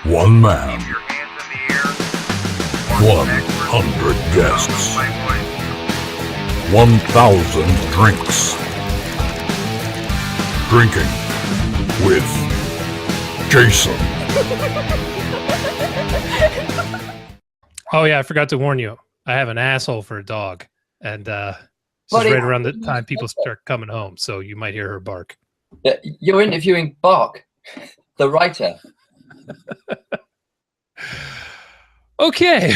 One man, 100 guests, 1,000 drinks. Drinking with Jason. Oh yeah, I forgot to warn you. I have an asshole for a dog, and this is right around the time people start coming home, so you might hear her bark. You're interviewing Bark, the writer. Okay,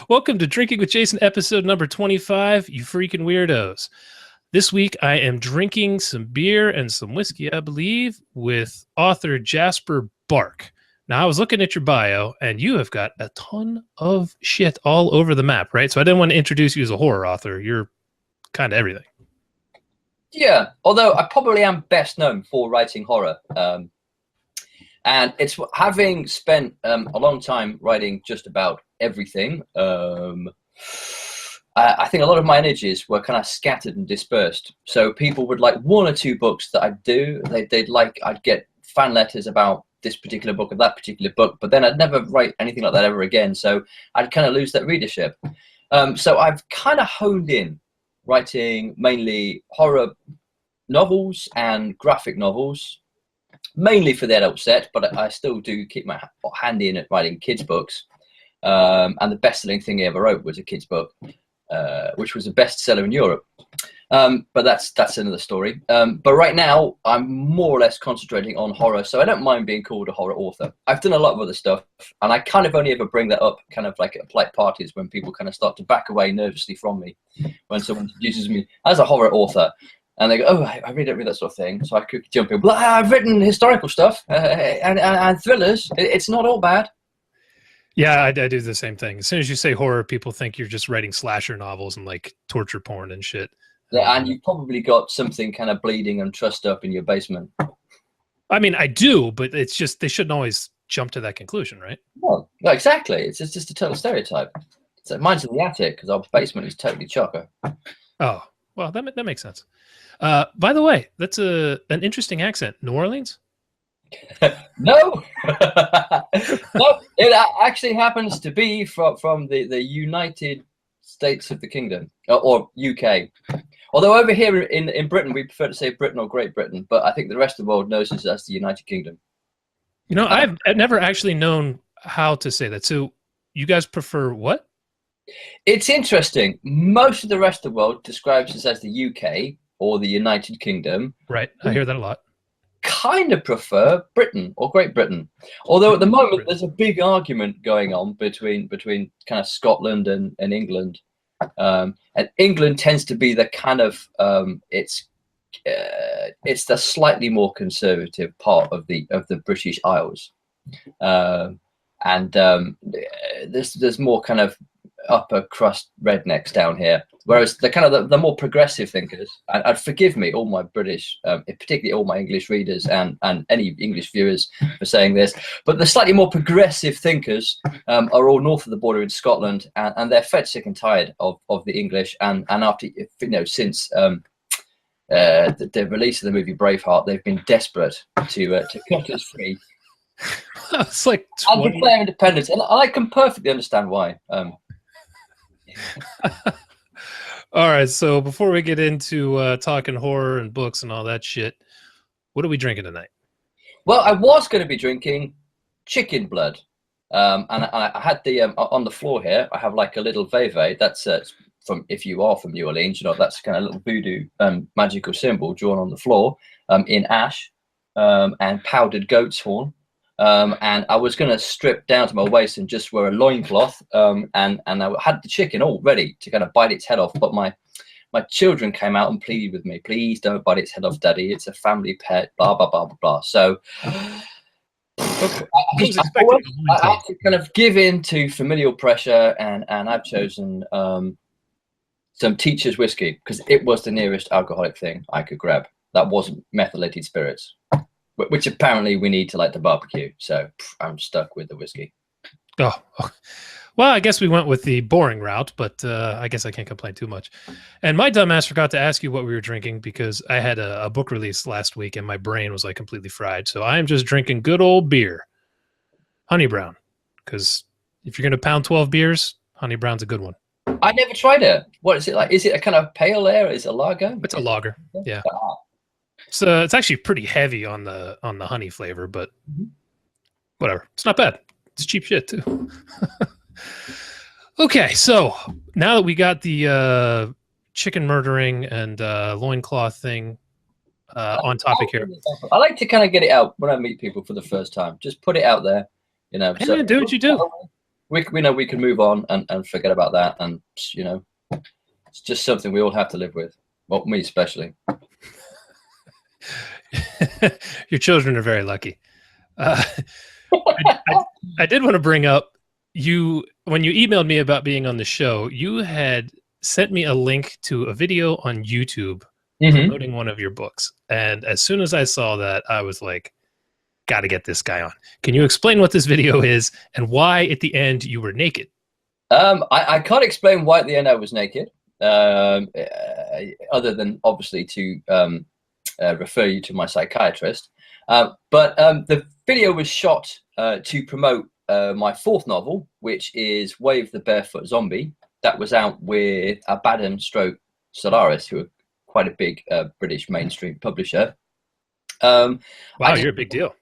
welcome to Drinking with Jason, episode number 25, you freaking weirdos. This week I am drinking some beer and some whiskey, I believe, with author Jasper Bark. Now, I was looking at your bio, and you have got a ton of shit all over the map, right? So I didn't want to introduce you as a horror author. You're kind of everything. Yeah, although I probably am best known for writing horror. And it's having spent a long time writing just about everything. I think a lot of my energies were kind of scattered and dispersed. So people would like one or two books that I'd do. They'd like, I'd get fan letters about this particular book or that particular book, but then I'd never write anything like that ever again. So I'd kind of lose that readership. So I've kind of honed in writing mainly horror novels and graphic novels, mainly for the adult set, but I still do keep my hand in at writing kids books. And the best-selling thing I ever wrote was a kids book, which was a bestseller in Europe. But that's another story. But right now, I'm more or less concentrating on horror, so I don't mind being called a horror author. I've done a lot of other stuff, and I kind of only ever bring that up kind of like at polite parties when people kind of start to back away nervously from me when someone introduces me as a horror author. And they go, oh, I really don't read that sort of thing. So I could jump in, well, I've written historical stuff and thrillers. It's not all bad. Yeah, I do the same thing. As soon as you say horror, people think you're just writing slasher novels and like torture porn and shit. Yeah, and you've probably got something kind of bleeding and trussed up in your basement. I mean, I do, but it's just they shouldn't always jump to that conclusion, right? Well, no, exactly. It's just a total stereotype. So mine's in the attic because our basement is totally chocker. Oh, well, that makes sense. By the way, that's an interesting accent. New Orleans? No, no. It actually happens to be from the United States of the Kingdom or UK. Although over here in Britain, we prefer to say Britain or Great Britain, but I think the rest of the world knows us as the United Kingdom. You know, I've never actually known how to say that. So you guys prefer what? It's interesting. Most of the rest of the world describes us as the UK or the United Kingdom. Right. I hear that a lot. Kind of prefer Britain or Great Britain. Although at the moment there's a big argument going on between kind of Scotland and England. And England tends to be the kind of it's the slightly more conservative part of the British Isles. And there's more kind of upper crust rednecks down here, whereas the kind of the more progressive thinkers, and forgive me all my British, particularly all my English readers and any English viewers for saying this, but the slightly more progressive thinkers are all north of the border in Scotland, and they're fed sick and tired of the English, and after, you know, since the release of the movie Braveheart, they've been desperate to cut us free. It's like and declare independence, and I can perfectly understand why. All right, so before we get into talking horror and books and all that shit, what are we drinking tonight? Well, I was going to be drinking chicken blood, and I had the on the floor here. I have like a little veve. That's from, if you are from New Orleans, you know, that's kind of a little voodoo magical symbol drawn on the floor in ash and powdered goat's horn. And I was going to strip down to my waist and just wear a loincloth, and I had the chicken all ready to kind of bite its head off, but my children came out and pleaded with me, please don't bite its head off, Daddy, it's a family pet, blah blah blah blah blah. So Okay. I had to kind of give in to familial pressure, and I've chosen some Teacher's whiskey because it was the nearest alcoholic thing I could grab that wasn't methylated spirits, which apparently we need to like the barbecue. So I'm stuck with the whiskey. Oh, well, I guess we went with the boring route, but I guess I can't complain too much. And my dumbass forgot to ask you what we were drinking because I had a book release last week and my brain was like completely fried. So I am just drinking good old beer. honey brown, because if you're going to pound 12 beers, honey brown's a good one. I never tried it. What is it like? Is it a kind of pale ale? Is it a lager? It's a lager. Yeah. Ah. So it's actually pretty heavy on the honey flavor, but whatever. It's not bad. It's cheap shit too. Okay, so now that we got the chicken murdering and loincloth thing on topic here. I like to kind of get it out when I meet people for the first time. Just put it out there, you know. Hey, man, do what you do. We know we can move on and forget about that, and you know, it's just something we all have to live with. Well, me especially. Your children are very lucky. I did want to bring up when you emailed me about being on the show, you had sent me a link to a video on YouTube promoting one of your books. And as soon as I saw that, I was like, got to get this guy on. Can you explain what this video is and why at the end you were naked? I can't explain why at the end I was naked, other than obviously to refer you to my psychiatrist. But the video was shot to promote my fourth novel, which is Wave the Barefoot Zombie. That was out with Abingdon / Solaris, who are quite a big British mainstream publisher. Wow, you're a big deal.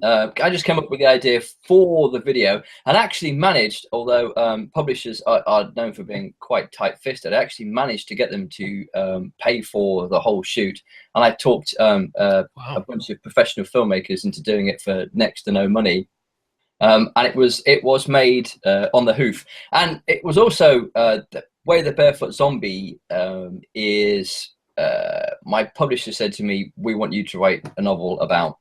I just came up with the idea for the video and actually managed, although publishers are known for being quite tight-fisted, I actually managed to get them to pay for the whole shoot. And I talked a bunch of professional filmmakers into doing it for next to no money. And it was made on the hoof. And it was also the way the Barefoot Zombie is, my publisher said to me, we want you to write a novel about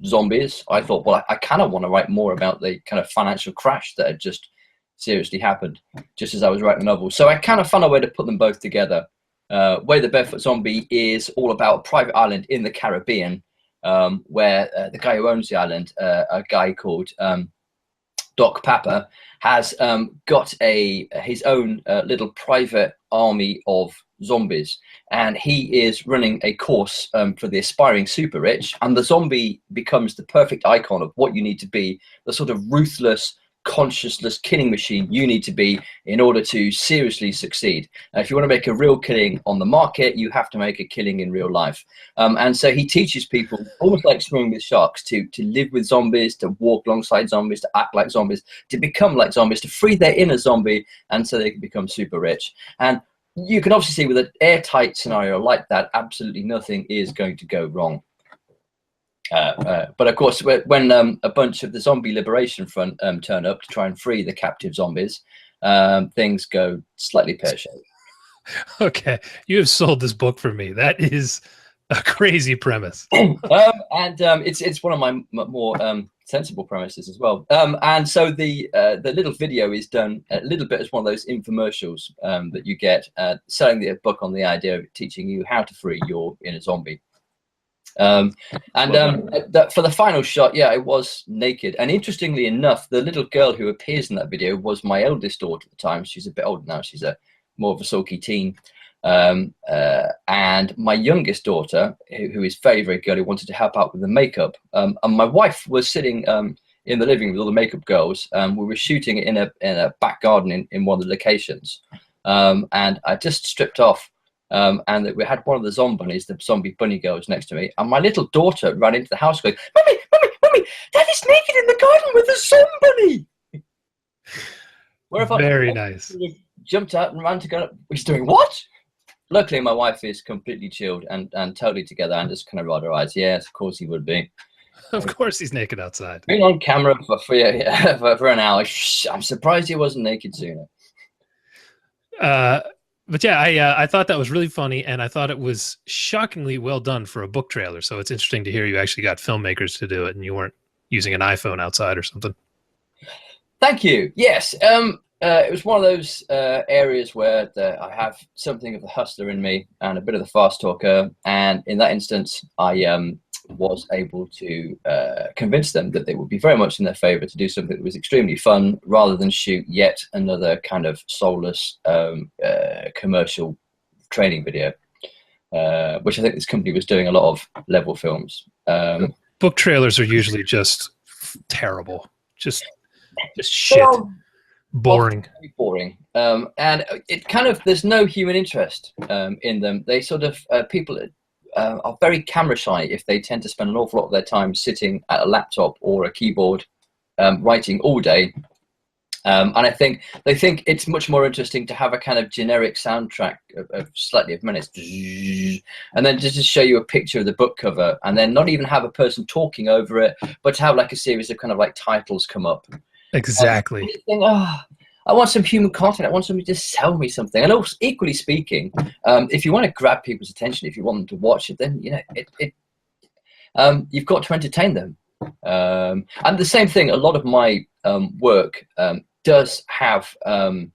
zombies. I thought, well, I kind of want to write more about the kind of financial crash that had just seriously happened just as I was writing the novel. So I kind of found a way to put them both together. Way the Barefoot Zombie is all about a private island in the Caribbean, where the guy who owns the island, a guy called Doc Papa, has got his own little private army of zombies, and he is running a course for the aspiring super rich, and the zombie becomes the perfect icon of what you need to be, the sort of ruthless, conscienceless killing machine you need to be in order to seriously succeed. If you want to make a real killing on the market, you have to make a killing in real life. And so he teaches people, almost like swimming with sharks, to live with zombies, to walk alongside zombies, to act like zombies, to become like zombies, to free their inner zombie, and so they can become super rich. And you can obviously see with an airtight scenario like that, absolutely nothing is going to go wrong. But of course, when a bunch of the Zombie Liberation Front turn up to try and free the captive zombies, things go slightly pear-shaped. Okay, you have sold this book for me. That is a crazy premise. It's one of my more sensible premises as well. And so the little video is done a little bit as one of those infomercials that you get selling the book on the idea of teaching you how to free your inner zombie. For the final shot, yeah, I was naked. And interestingly enough, the little girl who appears in that video was my eldest daughter at the time. She's a bit older now. She's more of a sulky teen. And my youngest daughter, who is very, very girly, wanted to help out with the makeup. And my wife was sitting in the living room with all the makeup girls. We were shooting it in a back garden in one of the locations. And I just stripped off. And we had one of the zombie bunny girls next to me, and my little daughter ran into the house going, "Mummy, Mummy, Mummy, Daddy's naked in the garden with a zombie!" Very nice. Jumped out and ran to go. He's doing what? Luckily, my wife is completely chilled and totally together, and just kind of rolled her eyes. Yes, of course he would be. Of course he's naked outside. Being on camera for an hour. I'm surprised he wasn't naked sooner. But yeah, I thought that was really funny, and I thought it was shockingly well done for a book trailer. So it's interesting to hear you actually got filmmakers to do it, and you weren't using an iPhone outside or something. Thank you. Yes, it was one of those areas where I have something of the hustler in me and a bit of the fast talker, and in that instance, I was able to convince them that they would be very much in their favor to do something that was extremely fun rather than shoot yet another kind of soulless commercial training video, which I think this company was doing a lot of level films. Book trailers are usually just terrible. Just They shit. are Boring. very boring, and it kind of there's no human interest in them. They sort of people are very camera shy if they tend to spend an awful lot of their time sitting at a laptop or a keyboard writing all day. And I think they think it's much more interesting to have a kind of generic soundtrack of slightly of minutes, and then just to show you a picture of the book cover, and then not even have a person talking over it, but to have like a series of kind of like titles come up. Exactly. You think, I want some human content. I want somebody to sell me something. And also, equally speaking, if you want to grab people's attention, if you want them to watch it, then you've got to entertain them. And the same thing. A lot of my work does have not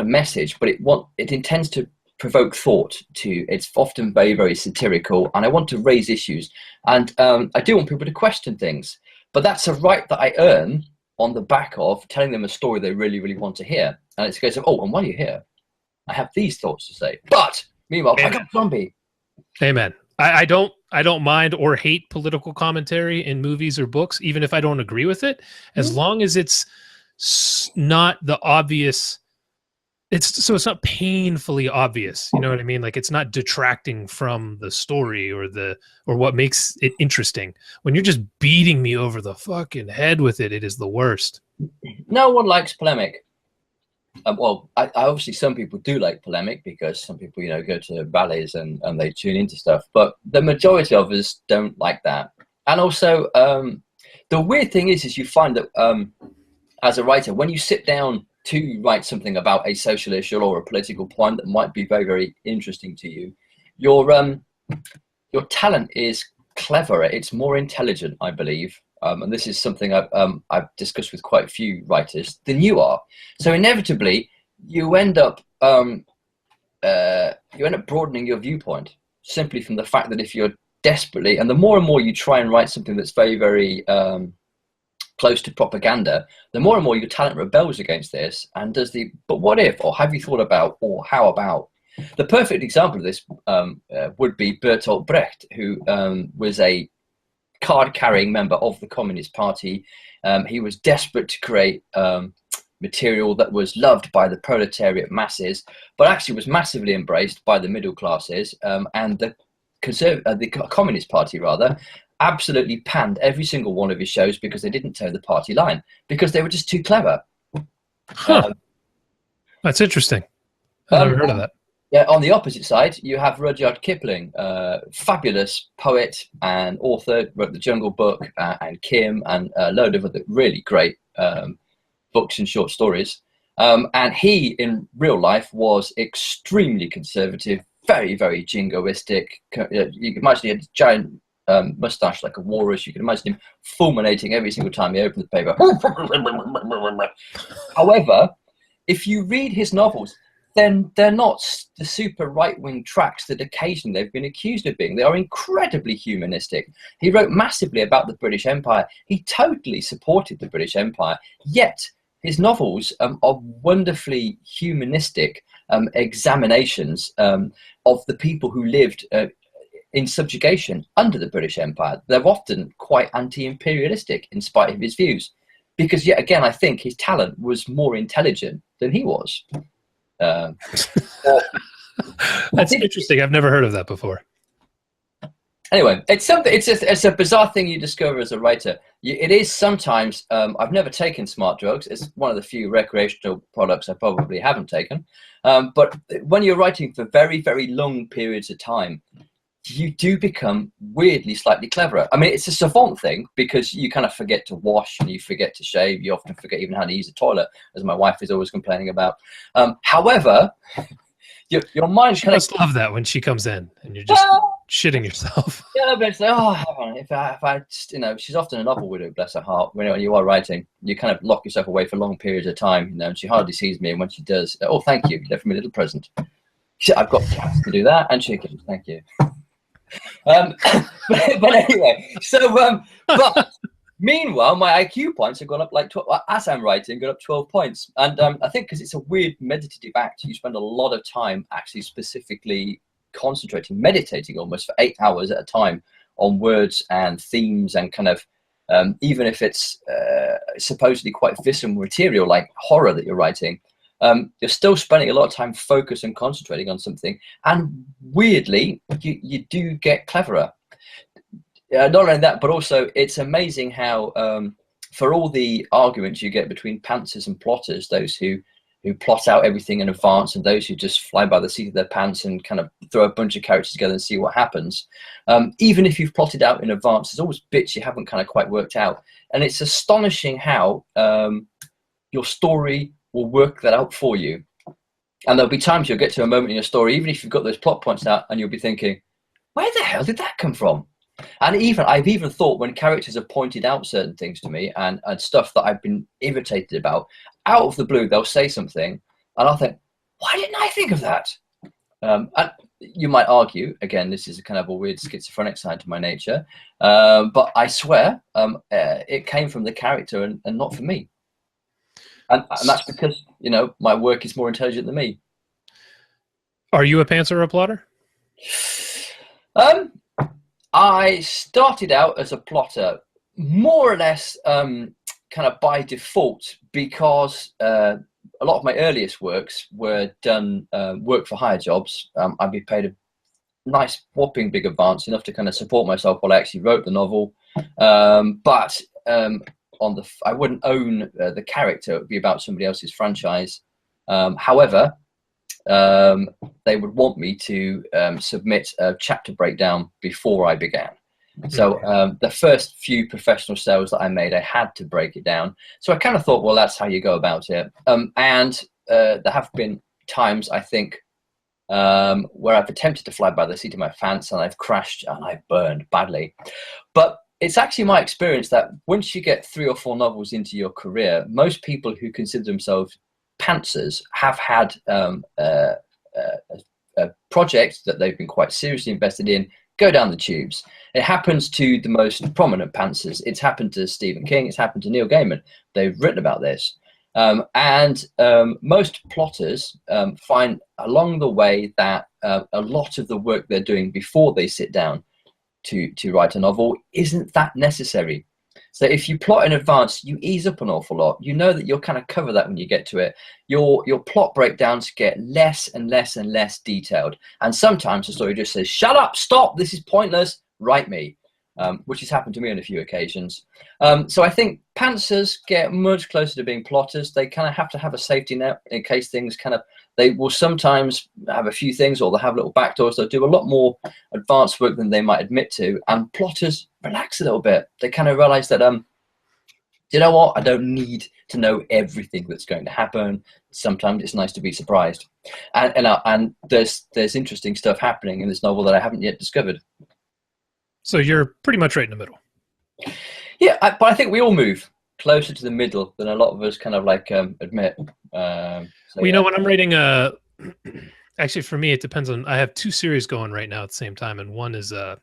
a message, but it intends to provoke thought. It's often very, very satirical, and I want to raise issues, and I do want people to question things. But that's a right that I earn on the back of telling them a story they really, really want to hear. And it's a case of, and while you're here, I have these thoughts to say. But meanwhile, I got zombie. Amen. I don't mind or hate political commentary in movies or books, even if I don't agree with it, as long as it's not the obvious. It's not painfully obvious. You know what I mean? Like, it's not detracting from the story or what makes it interesting. When you're just beating me over the fucking head with it, it is the worst. No one likes polemic. Well, I obviously some people do like polemic because some people, go to rallies and they tune into stuff. But the majority of us don't like that. And also, the weird thing is you find that as a writer, when you sit down to write something about a social issue or a political point that might be very, very interesting to you, your talent is cleverer. It's more intelligent, I believe. And this is something I've discussed with quite a few writers than you are. So inevitably, you end up broadening your viewpoint simply from the fact that if you're desperately, and the more and more you try and write something that's very, very close to propaganda, the more and more your talent rebels against this and does but what if, or have you thought about, or how about? The perfect example of this would be Bertolt Brecht, who was a card-carrying member of the Communist Party. He was desperate to create material that was loved by the proletariat masses, but actually was massively embraced by the middle classes, and the Communist Party, rather, absolutely panned every single one of his shows because they didn't toe the party line, because they were just too clever. That's interesting. I've never heard of that. Yeah, on the opposite side, you have Rudyard Kipling, fabulous poet and author, wrote The Jungle Book and Kim and a load of other really great books and short stories. And he, in real life, was extremely conservative, very, very jingoistic. You can imagine he had a giant mustache like a walrus. You can imagine him fulminating every single time he opened the paper. However, if you read his novels, then they're not the super right-wing tracks that occasionally they've been accused of being. They are incredibly humanistic. He wrote massively about the British Empire. He totally supported the British Empire, yet his novels are wonderfully humanistic examinations of the people who lived in subjugation under the British Empire. They're often quite anti-imperialistic in spite of his views, because yet again, I think his talent was more intelligent than he was. That's interesting. I've never heard of that before. Anyway, it's a bizarre thing you discover as a writer. It is sometimes. I've never taken smart drugs. It's one of the few recreational products I probably haven't taken. But when you're writing for very, very long periods of time, you do become weirdly slightly cleverer. I mean, it's a savant thing because you kind of forget to wash and you forget to shave. You often forget even how to use a toilet, as my wife is always complaining about. However, your mind kind of love that when she comes in and you're just shitting yourself. Yeah, but it's like, if I just, she's often a novel widow, bless her heart. When you are writing, you kind of lock yourself away for long periods of time, and she hardly sees me. And when she does, oh, thank you, you left me a little present. I've got cats to do that and chickens. Thank you. But anyway, but meanwhile, my IQ points have gone up like 12, as I'm writing, gone up 12 points. And I think because it's a weird meditative act, you spend a lot of time actually specifically concentrating, meditating almost for 8 hours at a time on words and themes and kind of even if it's supposedly quite visceral material like horror that you're writing, you're still spending a lot of time focused and concentrating on something. And weirdly, you do get cleverer. Not only that, but also it's amazing how, for all the arguments you get between pantsers and plotters, those who plot out everything in advance and those who just fly by the seat of their pants and kind of throw a bunch of characters together and see what happens. Even if you've plotted out in advance, there's always bits you haven't kind of quite worked out. And it's astonishing how your story will work that out for you. And there'll be times you'll get to a moment in your story, even if you've got those plot points out, and you'll be thinking, where the hell did that come from? And I've even thought when characters have pointed out certain things to me and stuff that I've been irritated about, out of the blue, they'll say something, and I'll think, why didn't I think of that? And you might argue, again, this is a kind of a weird schizophrenic side to my nature, but I swear it came from the character and not from me. And that's because, my work is more intelligent than me. Are you a pantser or a plotter? I started out as a plotter, more or less kind of by default, because a lot of my earliest works were done work for hire jobs. I'd be paid a nice whopping big advance, enough to kind of support myself while I actually wrote the novel. But I wouldn't own the character. It would be about somebody else's franchise. However, they would want me to submit a chapter breakdown before I began. So the first few professional sales that I made, I had to break it down. So I kind of thought, well, that's how you go about it. And there have been times, I think, where I've attempted to fly by the seat of my pants, and I've crashed and I've burned badly. But it's actually my experience that once you get 3 or 4 novels into your career, most people who consider themselves pantsers have had a project that they've been quite seriously invested in go down the tubes. It happens to the most prominent pantsers. It's happened to Stephen King. It's happened to Neil Gaiman. They've written about this. And most plotters find along the way that a lot of the work they're doing before they sit down to write a novel isn't that necessary. So if you plot in advance, you ease up an awful lot. You know that you'll kind of cover that when you get to it. Your plot breakdowns get less and less and less detailed. And sometimes the story just says, shut up, stop, this is pointless, write me, which has happened to me on a few occasions. So I think pantsers get much closer to being plotters. They kind of have to have a safety net in case things they will sometimes have a few things, or they'll have little backdoors. They'll do a lot more advanced work than they might admit to. And plotters relax a little bit. They kind of realize that, you know what? I don't need to know everything that's going to happen. Sometimes it's nice to be surprised. And there's interesting stuff happening in this novel that I haven't yet discovered. So you're pretty much right in the middle. Yeah, but I think we all move closer to the middle than a lot of us kind of admit. Well, when I'm writing actually for me, it depends on, I have 2 series going right now at the same time. And one is a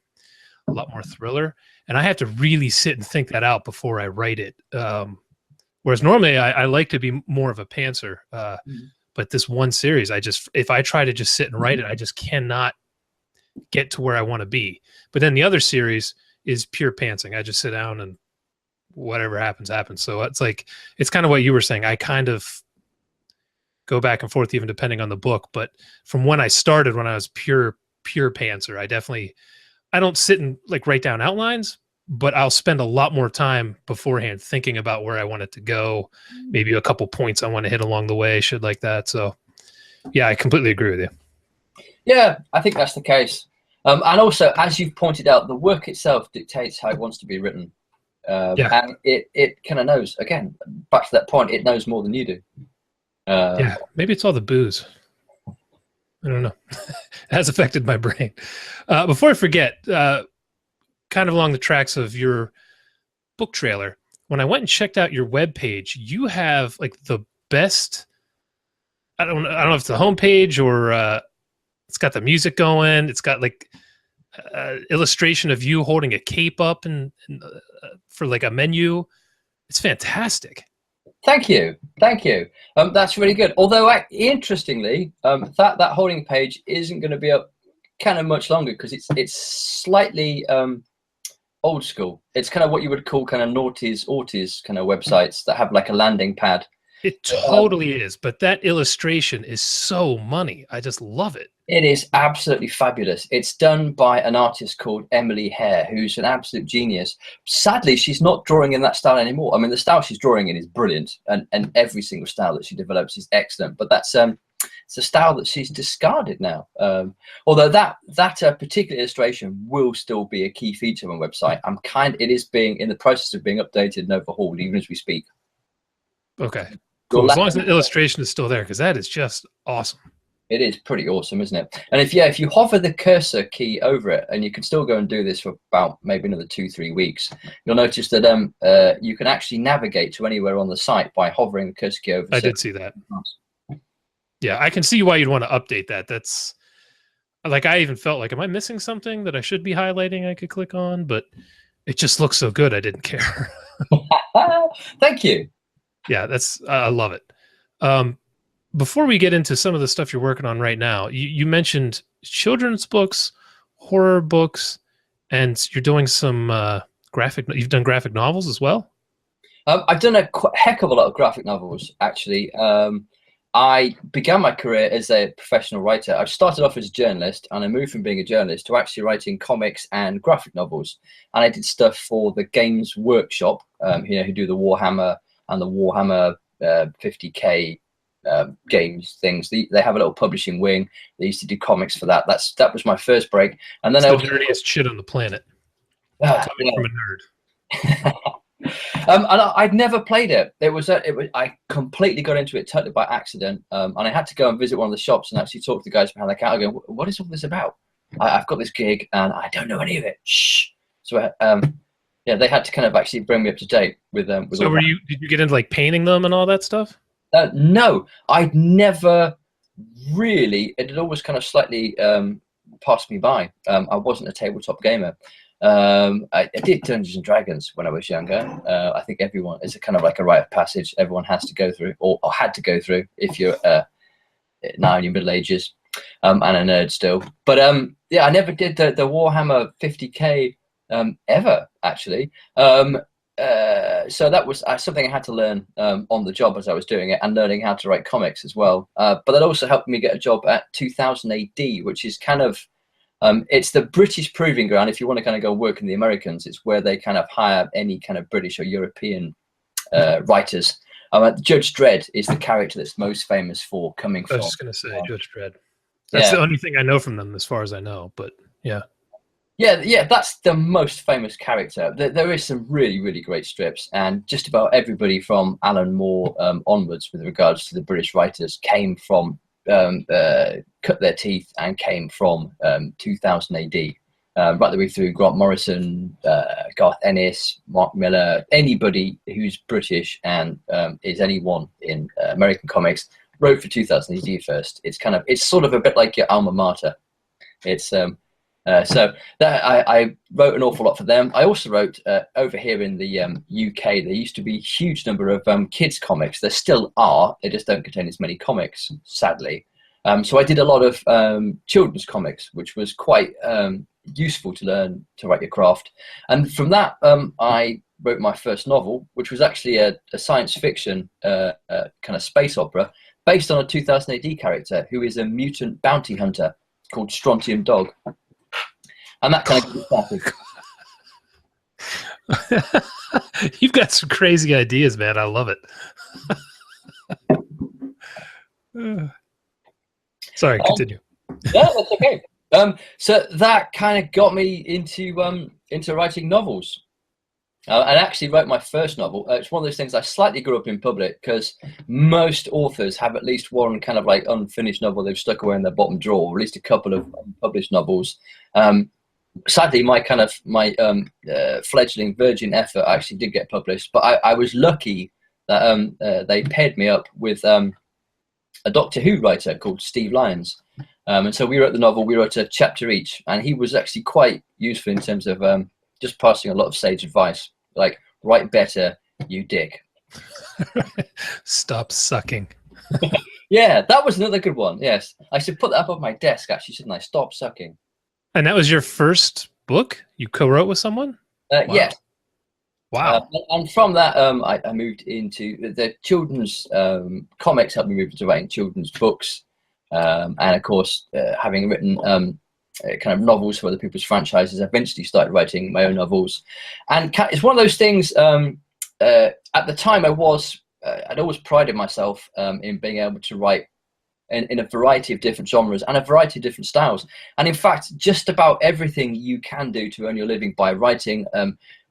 lot more thriller, and I have to really sit and think that out before I write it. Whereas normally I like to be more of a pantser. But this one series, if I try to just sit and write it, I just cannot get to where I want to be. But then the other series is pure pantsing. I just sit down and whatever happens, happens. So it's kind of what you were saying. I kind of go back and forth even depending on the book. But from when I started, when I was pure pantser, I don't sit and write down outlines, but I'll spend a lot more time beforehand thinking about where I want it to go. Maybe a couple points I want to hit along the way, shit like that. So yeah, I completely agree with you. Yeah, I think that's the case. And also, as you've pointed out, the work itself dictates how it wants to be written. And it kind of knows, again, back to that point, it knows more than you do. Yeah, maybe it's all the booze. I don't know. It has affected my brain. Before I forget, kind of along the tracks of your book trailer, when I went and checked out your webpage, you have the best, I don't know if it's the homepage or it's got the music going. It's got illustration of you holding a cape up and for a menu. It's fantastic. Thank you. That's really good. Although, interestingly, that holding page isn't going to be up kind of much longer because it's slightly old school. It's kind of what you would call kind of noughties, aughties kind of websites that have like a landing pad. It totally is, but that illustration is so money. I just love it. It is absolutely fabulous. It's done by an artist called Emily Hare, who's an absolute genius. Sadly, she's not drawing in that style anymore. I mean, the style she's drawing in is brilliant, and every single style that she develops is excellent. But that's it's a style that she's discarded now. Although that particular illustration will still be a key feature on the website. It is being in the process of being updated and overhauled even as we speak. Okay. Cool. As long as the illustration is still there, because that is just awesome. It is pretty awesome, isn't it? And if you hover the cursor key over it, and you can still go and do this for about maybe another 2-3 weeks, you'll notice that you can actually navigate to anywhere on the site by hovering the cursor key over. I did see that. Yeah, I can see why you'd want to update that. That's like, I even felt like, am I missing something that I should be highlighting I could click on? But it just looks so good, I didn't care. Thank you. Yeah, I love it. Before we get into some of the stuff you're working on right now, you mentioned children's books, horror books, and you're doing some you've done graphic novels as well? I've done a heck of a lot of graphic novels, actually. I began my career as a professional writer. I started off as a journalist, and I moved from being a journalist to actually writing comics and graphic novels. And I did stuff for the Games Workshop, who do the Warhammer and the Warhammer 50K games things. They have a little publishing wing. They used to do comics for that. That was my first break. And then it's the nerdiest shit on the planet. Coming from a nerd. And I'd never played it. I completely got into it totally by accident. And I had to go and visit one of the shops and actually talk to the guys behind the counter. Going, what is all this about? I've got this gig and I don't know any of it. Shh. So yeah, they had to kind of actually bring me up to date with them. So did you get into like painting them and all that stuff? No, I'd never really. It had always kind of slightly passed me by. I wasn't a tabletop gamer. I did Dungeons and Dragons when I was younger. I think everyone, it's a kind of like a rite of passage everyone has to go through, or had to go through if you're now in your middle ages and a nerd still. But yeah, I never did the Warhammer 50K ever, actually. So that was something I had to learn on the job as I was doing it, and learning how to write comics as well. But that also helped me get a job at 2000 AD, which is kind of, it's the British proving ground. If you want to kind of go work in the Americans, it's where they kind of hire any kind of British or European writers. Judge Dredd is the character that's most famous for coming from. I was just going to say Judge Dredd. That's the only thing I know from them as far as I know, but yeah. Yeah, that's the most famous character. There is some really, really great strips, and just about everybody from Alan Moore onwards with regards to the British writers came from, cut their teeth and came from 2000 AD. Right the way through Grant Morrison, Garth Ennis, Mark Millar, anybody who's British and is anyone in American comics wrote for 2000 AD first. It's sort of a bit like your alma mater. It's so that I wrote an awful lot for them. I also wrote over here in the UK. There used to be a huge number of kids comics. There still are. They just don't contain as many comics, sadly. So I did a lot of children's comics, which was quite useful to learn to write your craft. And from that, I wrote my first novel, which was actually a science fiction kind of space opera based on a 2000 AD character who is a mutant bounty hunter called Strontium Dog. And that kind of gets started. You've got some crazy ideas, man. I love it. Sorry, continue. Yeah, that's okay. So that kind of got me into writing novels. And actually wrote my first novel. It's one of those things, I slightly grew up in public because most authors have at least one kind of like unfinished novel they've stuck away in their bottom drawer, or at least a couple of unpublished novels. Sadly, my fledgling virgin effort actually did get published, but I was lucky that they paired me up with a Doctor Who writer called Steve Lyons. And so we wrote the novel, we wrote a chapter each, and he was actually quite useful in terms of just passing a lot of sage advice, like, write better, you dick. Stop sucking. Yeah, that was another good one, yes. I should put that up on my desk, actually, shouldn't I? Stop sucking. And that was your first book you co-wrote with someone? Yes. Wow. And from that, I moved into the children's comics. Helped me move into writing children's books, and of course, having written kind of novels for other people's franchises, I eventually started writing my own novels. And it's one of those things. At the time, I'd always prided myself in being able to write in a variety of different genres and a variety of different styles. And in fact, just about everything you can do to earn your living by writing,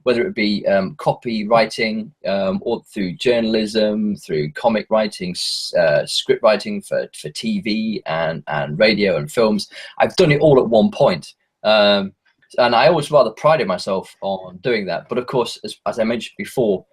whether it be copywriting or through journalism, through comic writing, script writing for TV and radio and films. I've done it all at one point. And I always rather prided myself on doing that. But of course, as I mentioned before,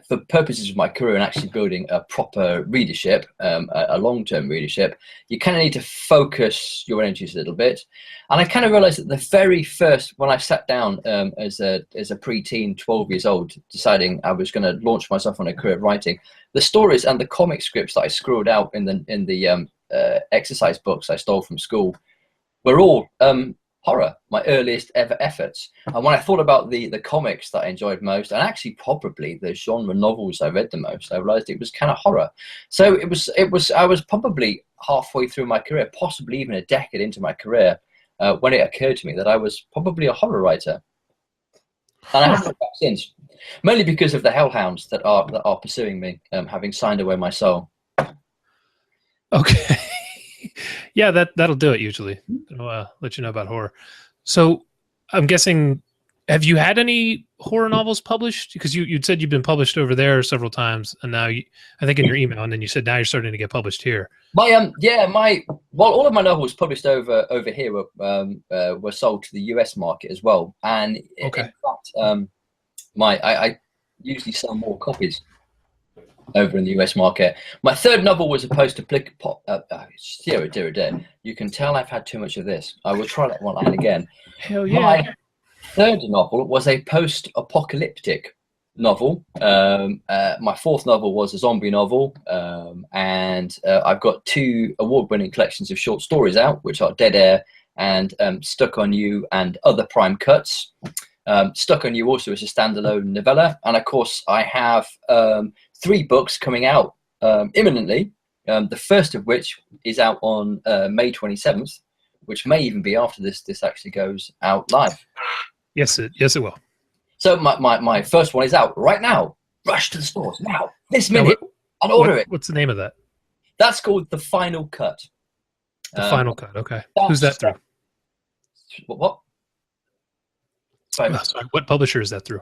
for purposes of my career and actually building a proper readership, a long-term readership, you kind of need to focus your energies a little bit. And I kind of realized that the very first, when I sat down as a preteen, 12 years old, deciding I was going to launch myself on a career of writing, the stories and the comic scripts that I screwed out in the exercise books I stole from school were all horror, my earliest ever efforts. And when I thought about the comics that I enjoyed most, and actually probably the genre novels I read the most, I realized it was kind of horror. So I was probably halfway through my career, possibly even a decade into my career, when it occurred to me that I was probably a horror writer. And I haven't looked back since, mainly because of the hellhounds that are pursuing me, having signed away my soul. Okay. Yeah, that'll do it usually. It'll let you know about horror. So I'm guessing, have you had any horror novels published? Because you'd said you've been published over there several times, and now I think in your email, and then you said now you're starting to get published here. All of my novels published over here were sold to the US market as well. And in fact, I usually sell more copies over in the US market. My third novel was a post-apocalyptic. You can tell I've had too much of this. I will try that one line again. Hell yeah. My third novel was a post-apocalyptic novel. My fourth novel was a zombie novel. And I've got 2 award-winning collections of short stories out, which are Dead Air and Stuck on You and Other Prime Cuts. Stuck on You also is a standalone novella. And of course, I have 3 books coming out imminently. The first of which is out on May 27th, which may even be after this actually goes out live. Yes, it will. So my first one is out right now. Rush to the stores now, this minute, and order it. What's the name of that? That's called The Final Cut. The Final Cut. Okay. Who's that through? What? Sorry, what publisher is that through?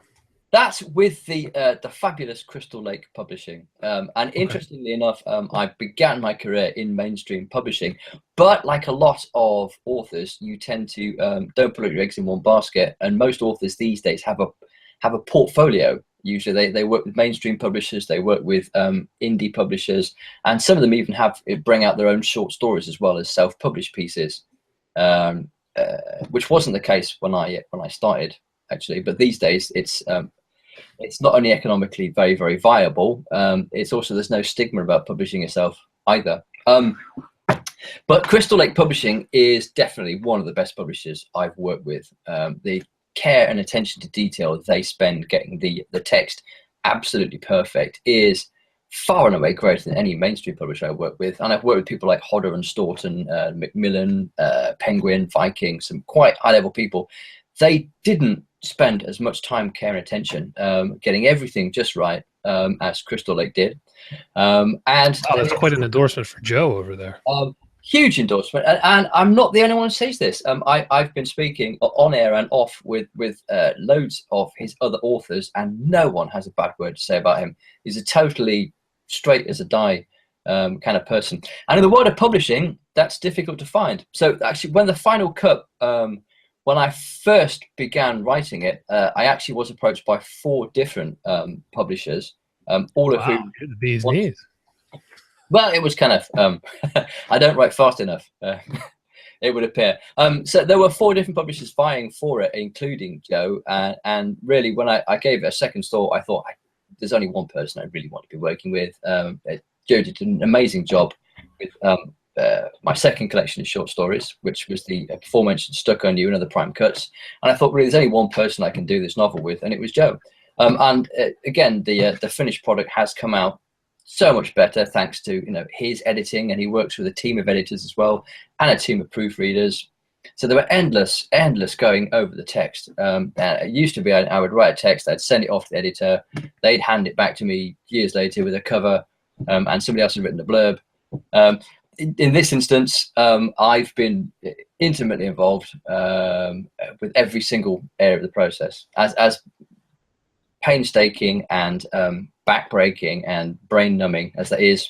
That's with the fabulous Crystal Lake Publishing. And interestingly enough, I began my career in mainstream publishing. But like a lot of authors, you tend to don't put all your eggs in one basket. And most authors these days have a portfolio. Usually they work with mainstream publishers, they work with indie publishers, and some of them even bring out their own short stories as well as self-published pieces, which wasn't the case when I started, actually. But these days it's not only economically very, very viable, it's also, there's no stigma about publishing yourself either. But Crystal Lake Publishing is definitely one of the best publishers I've worked with. The care and attention to detail they spend getting the text absolutely perfect is far and away greater than any mainstream publisher I work with. And I've worked with people like Hodder and Staunton, Macmillan, Penguin, Viking, some quite high-level people. They didn't spend as much time, care, and attention getting everything just right as Crystal Lake did. And that's quite an endorsement for Joe over there. Huge endorsement, and I'm not the only one who says this. I've been speaking on air and off with loads of his other authors, and no one has a bad word to say about him. He's a totally straight as a die kind of person. And in the world of publishing, that's difficult to find. So actually, when The Final Cut, when I first began writing it, I actually was approached by 4 different publishers, all of whom. These knees. Well, it was kind of, I don't write fast enough, it would appear. So there were 4 different publishers vying for it, including Joe. And really, when I gave it a second thought, I thought, there's only one person I really want to be working with. Joe did an amazing job with my second collection of short stories, which was the aforementioned Stuck on You and Other Prime Cuts. And I thought, really, there's only one person I can do this novel with, and it was Joe. Again, the finished product has come out so much better thanks to his editing, and he works with a team of editors as well and a team of proofreaders. So there were endless going over the text. It used to be I would write a text, I'd send it off to the editor, they'd hand it back to me years later with a cover, and somebody else had written a blurb. In this instance, I've been intimately involved with every single area of the process, as painstaking and backbreaking and brain numbing as that is.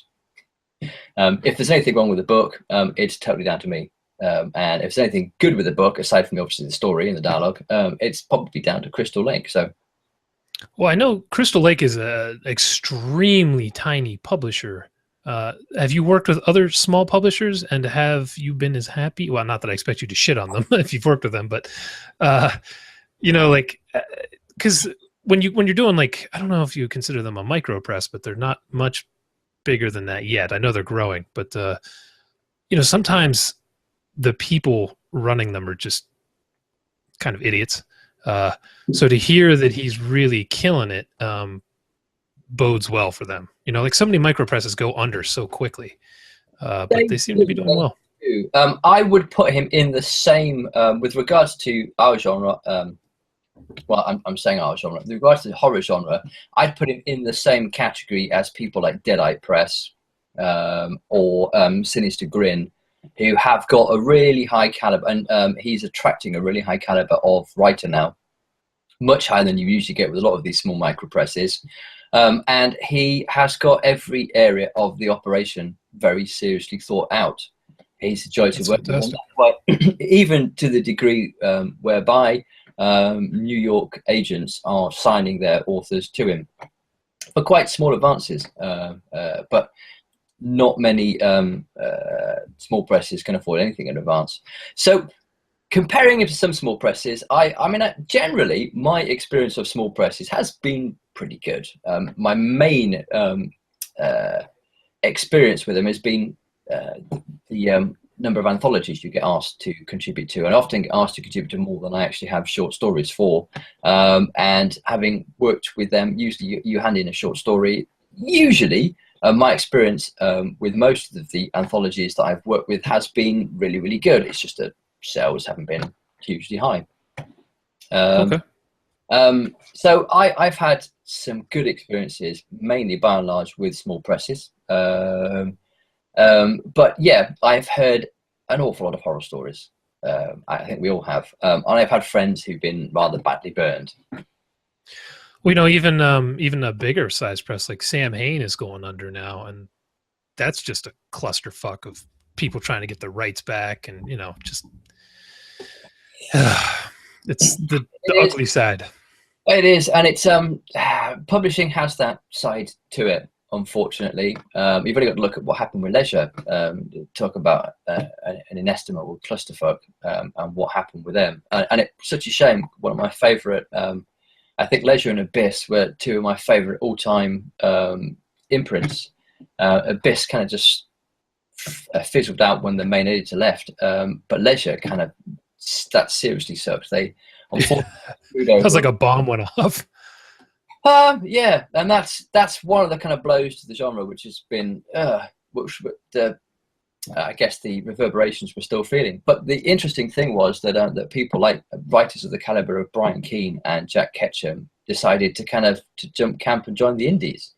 If there's anything wrong with the book, it's totally down to me. And if there's anything good with the book, aside from obviously the story and the dialogue, it's probably down to Crystal Lake. So, well, I know Crystal Lake is an extremely tiny publisher. Have you worked with other small publishers, and have you been as happy? Well, not that I expect you to shit on them if you've worked with them, but because when you're doing, like, I don't know if you consider them a micro press, but they're not much bigger than that yet. I know they're growing, but sometimes the people running them are just kind of idiots. So to hear that he's really killing it bodes well for them. Like so many micro presses go under so quickly, but they seem to be doing well. I would put him in the same, with regards to our genre, well, I'm saying our genre, with regards to the horror genre, I'd put him in the same category as people like Deadite Press or Sinister Grin, who have got a really high caliber, and he's attracting a really high caliber of writer now, much higher than you usually get with a lot of these small micro presses. And he has got every area of the operation very seriously thought out. He's a joy to work with, even to the degree whereby New York agents are signing their authors to him for quite small advances, but not many small presses can afford anything in advance. So comparing it to some small presses, I mean, generally my experience of small presses has been pretty good. My main experience with them has been the number of anthologies you get asked to contribute to, and often get asked to contribute to more than I actually have short stories for. And having worked with them, usually you hand in a short story. Usually my experience with most of the anthologies that I've worked with has been really, really good. It's just that sales haven't been hugely high. Okay. So I've had some good experiences, mainly by and large with small presses. But yeah, I've heard an awful lot of horror stories. I think we all have. And I've had friends who've been rather badly burned. Well, even a bigger size press like Sam Hain is going under now, and that's just a clusterfuck of people trying to get their rights back, and just it's the ugly side. It is, and it's publishing has that side to it. Unfortunately, you've only got to look at what happened with Leisure. Talk about an inestimable clusterfuck and what happened with them, and it's such a shame. One of my favourite, I think, Leisure and Abyss were two of my favourite all-time imprints. Abyss kind of just fizzled out when the main editor left, but Leisure kind of that seriously sucked. They unfortunately Sounds like a bomb went off. Yeah, and that's one of the kind of blows to the genre, which has been, I guess the reverberations we're still feeling. But the interesting thing was that that people like writers of the caliber of Brian Keane and Jack Ketchum decided to jump camp and join the indies,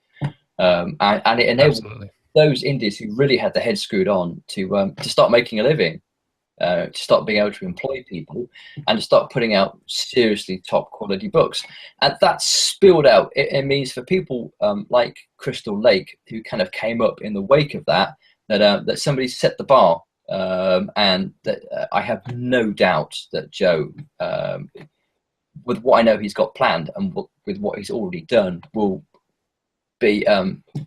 and it enabled those indies who really had their heads screwed on to start making a living. To start being able to employ people and to start putting out seriously top quality books. And that spilled out. It means for people like Crystal Lake, who kind of came up in the wake of that somebody set the bar, and that I have no doubt that Joe, with what I know he's got planned and with what he's already done, will be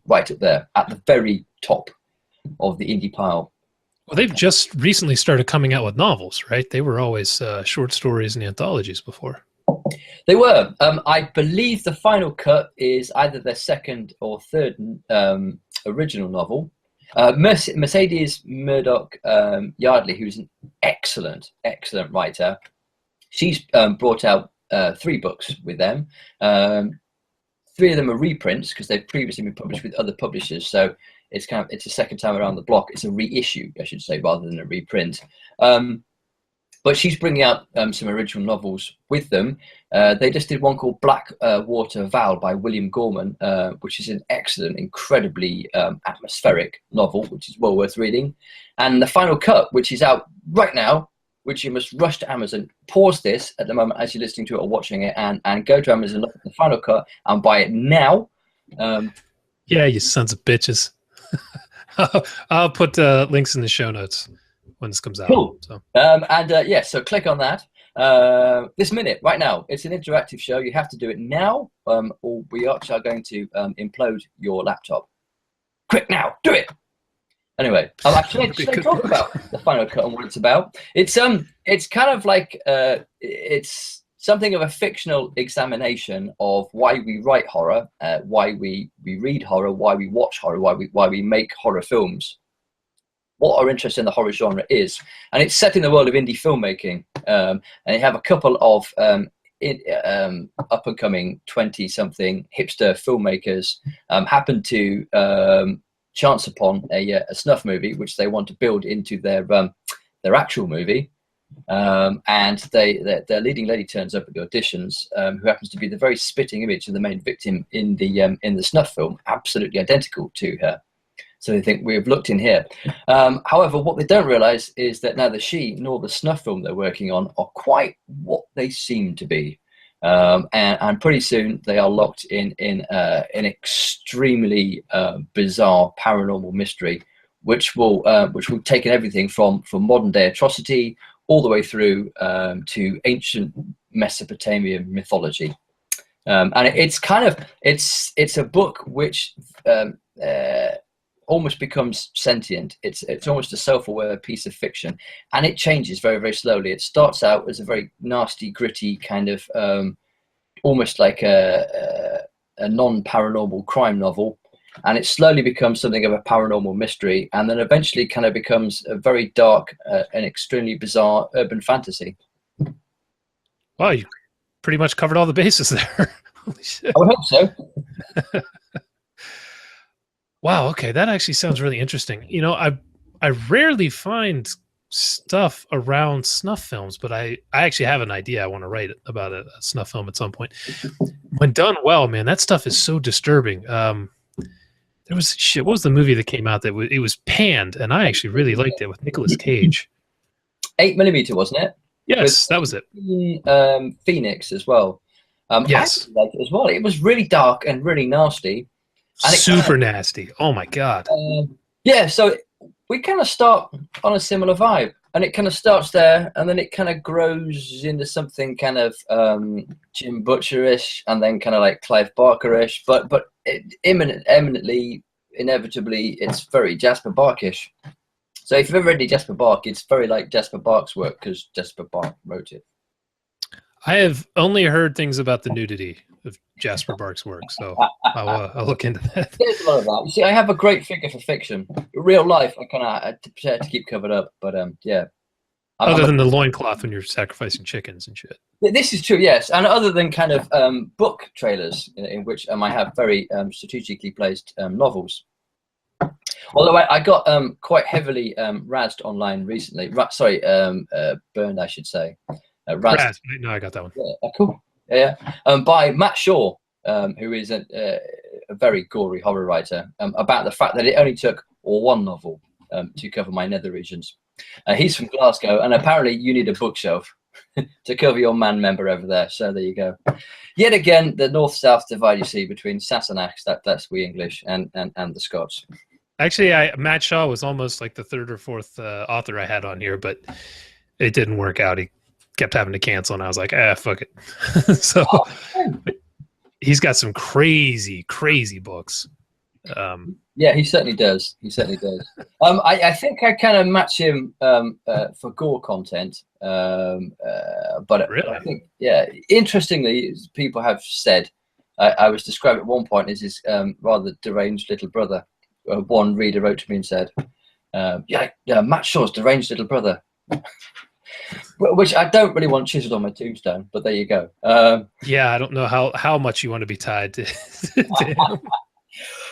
right up there at the very top of the indie pile. Well, they've just recently started coming out with novels, right? They were always short stories and anthologies before. They were. I believe the final cut is either their second or third original novel. Mercedes Murdoch Yardley, who's an excellent writer. She's brought out 3 books with them. 3 of them are reprints because they've previously been published with other publishers. So it's a second time around the block. It's a reissue, I should say, rather than a reprint. But she's bringing out some original novels with them. They just did one called Black Water Vowed by William Gorman, which is an excellent, incredibly atmospheric novel, which is well worth reading. And The Final Cut, which is out right now, which you must rush to Amazon. Pause this at the moment as you're listening to it or watching it, and go to Amazon, look at The Final Cut, and buy it now. Yeah, you sons of bitches. I'll put links in the show notes when this comes out. Cool. So. So click on that this minute, right now. It's an interactive show. You have to do it now, or we are going to implode your laptop. Quick now, do it. Anyway, should I talk about The Final Cut and what it's about? It's kind of like it's something of a fictional examination of why we write horror, why we read horror, why we watch horror, why we make horror films. What our interest in the horror genre is, and it's set in the world of indie filmmaking. And you have a couple of up and coming 20-something hipster filmmakers happen to chance upon a snuff movie which they want to build into their actual movie. And their leading lady turns up at the auditions, who happens to be the very spitting image of the main victim in the snuff film, absolutely identical to her. So they think, we've looked in here. However, what they don't realize is that neither she nor the snuff film they're working on are quite what they seem to be. And pretty soon they are locked in an extremely bizarre paranormal mystery, which will take in everything from modern day atrocity all the way through to ancient Mesopotamian mythology. And it's a book which almost becomes sentient. It's almost a self-aware piece of fiction, and it changes very, very slowly. It starts out as a very nasty, gritty kind of almost like a non-paranormal crime novel, and it slowly becomes something of a paranormal mystery, and then eventually kind of becomes a very dark and extremely bizarre urban fantasy. Wow, you pretty much covered all the bases there. Holy shit. I would hope so. Wow, okay, that actually sounds really interesting. You know, I rarely find stuff around snuff films, but I actually have an idea. I want to write about a snuff film at some point. When done well, man, that stuff is so disturbing. There was what was the movie that came out that it was panned, and I actually really liked it with Nicolas Cage. 8mm, wasn't it? Yes, that was it. Phoenix as well. Yes, I liked it as well. It was really dark and really nasty. And super nasty. Oh my god. Yeah, so we kind of start on a similar vibe, and it kind of starts there, and then it kind of grows into something kind of Jim Butcher-ish, and then kind of like Clive Barker-ish, but eminently, inevitably, it's very Jasper Bark-ish. So if you've ever read Jasper Bark, it's very like Jasper Bark's work because Jasper Bark wrote it. I have only heard things about the nudity of Jasper Bark's work, so I'll look into that. There's a lot of that. You see, I have a great figure for fiction. Real life, I kind of prefer to keep covered up, but yeah. Other than the loincloth when you're sacrificing chickens and shit. This is true, yes. And other than kind of book trailers in which I have very strategically placed novels. Although I got quite heavily razzed online recently. Burned, I should say. Razzed. No, I got that one. Yeah, cool. Yeah. By Matt Shaw, who is a very gory horror writer, about the fact that it only took one novel to cover my nether regions. He's from Glasgow, and apparently you need a bookshelf to cover your man member over there. So there you go. Yet again, the north-south divide you see between Sassenachs, that's we English, and the Scots. Actually, Matt Shaw was almost like the third or fourth author I had on here, but it didn't work out. He kept having to cancel, and I was like, fuck it. So he's got some crazy books. Yeah, he certainly does. I think I kind of match him for gore content, but really? I think, yeah. Interestingly, people have said I was described at one point as his rather deranged little brother, one reader wrote to me and said, Matt Shaw's deranged little brother. Which I don't really want chiseled on my tombstone, but there you go. Yeah, I don't know how much you want to be tied to him.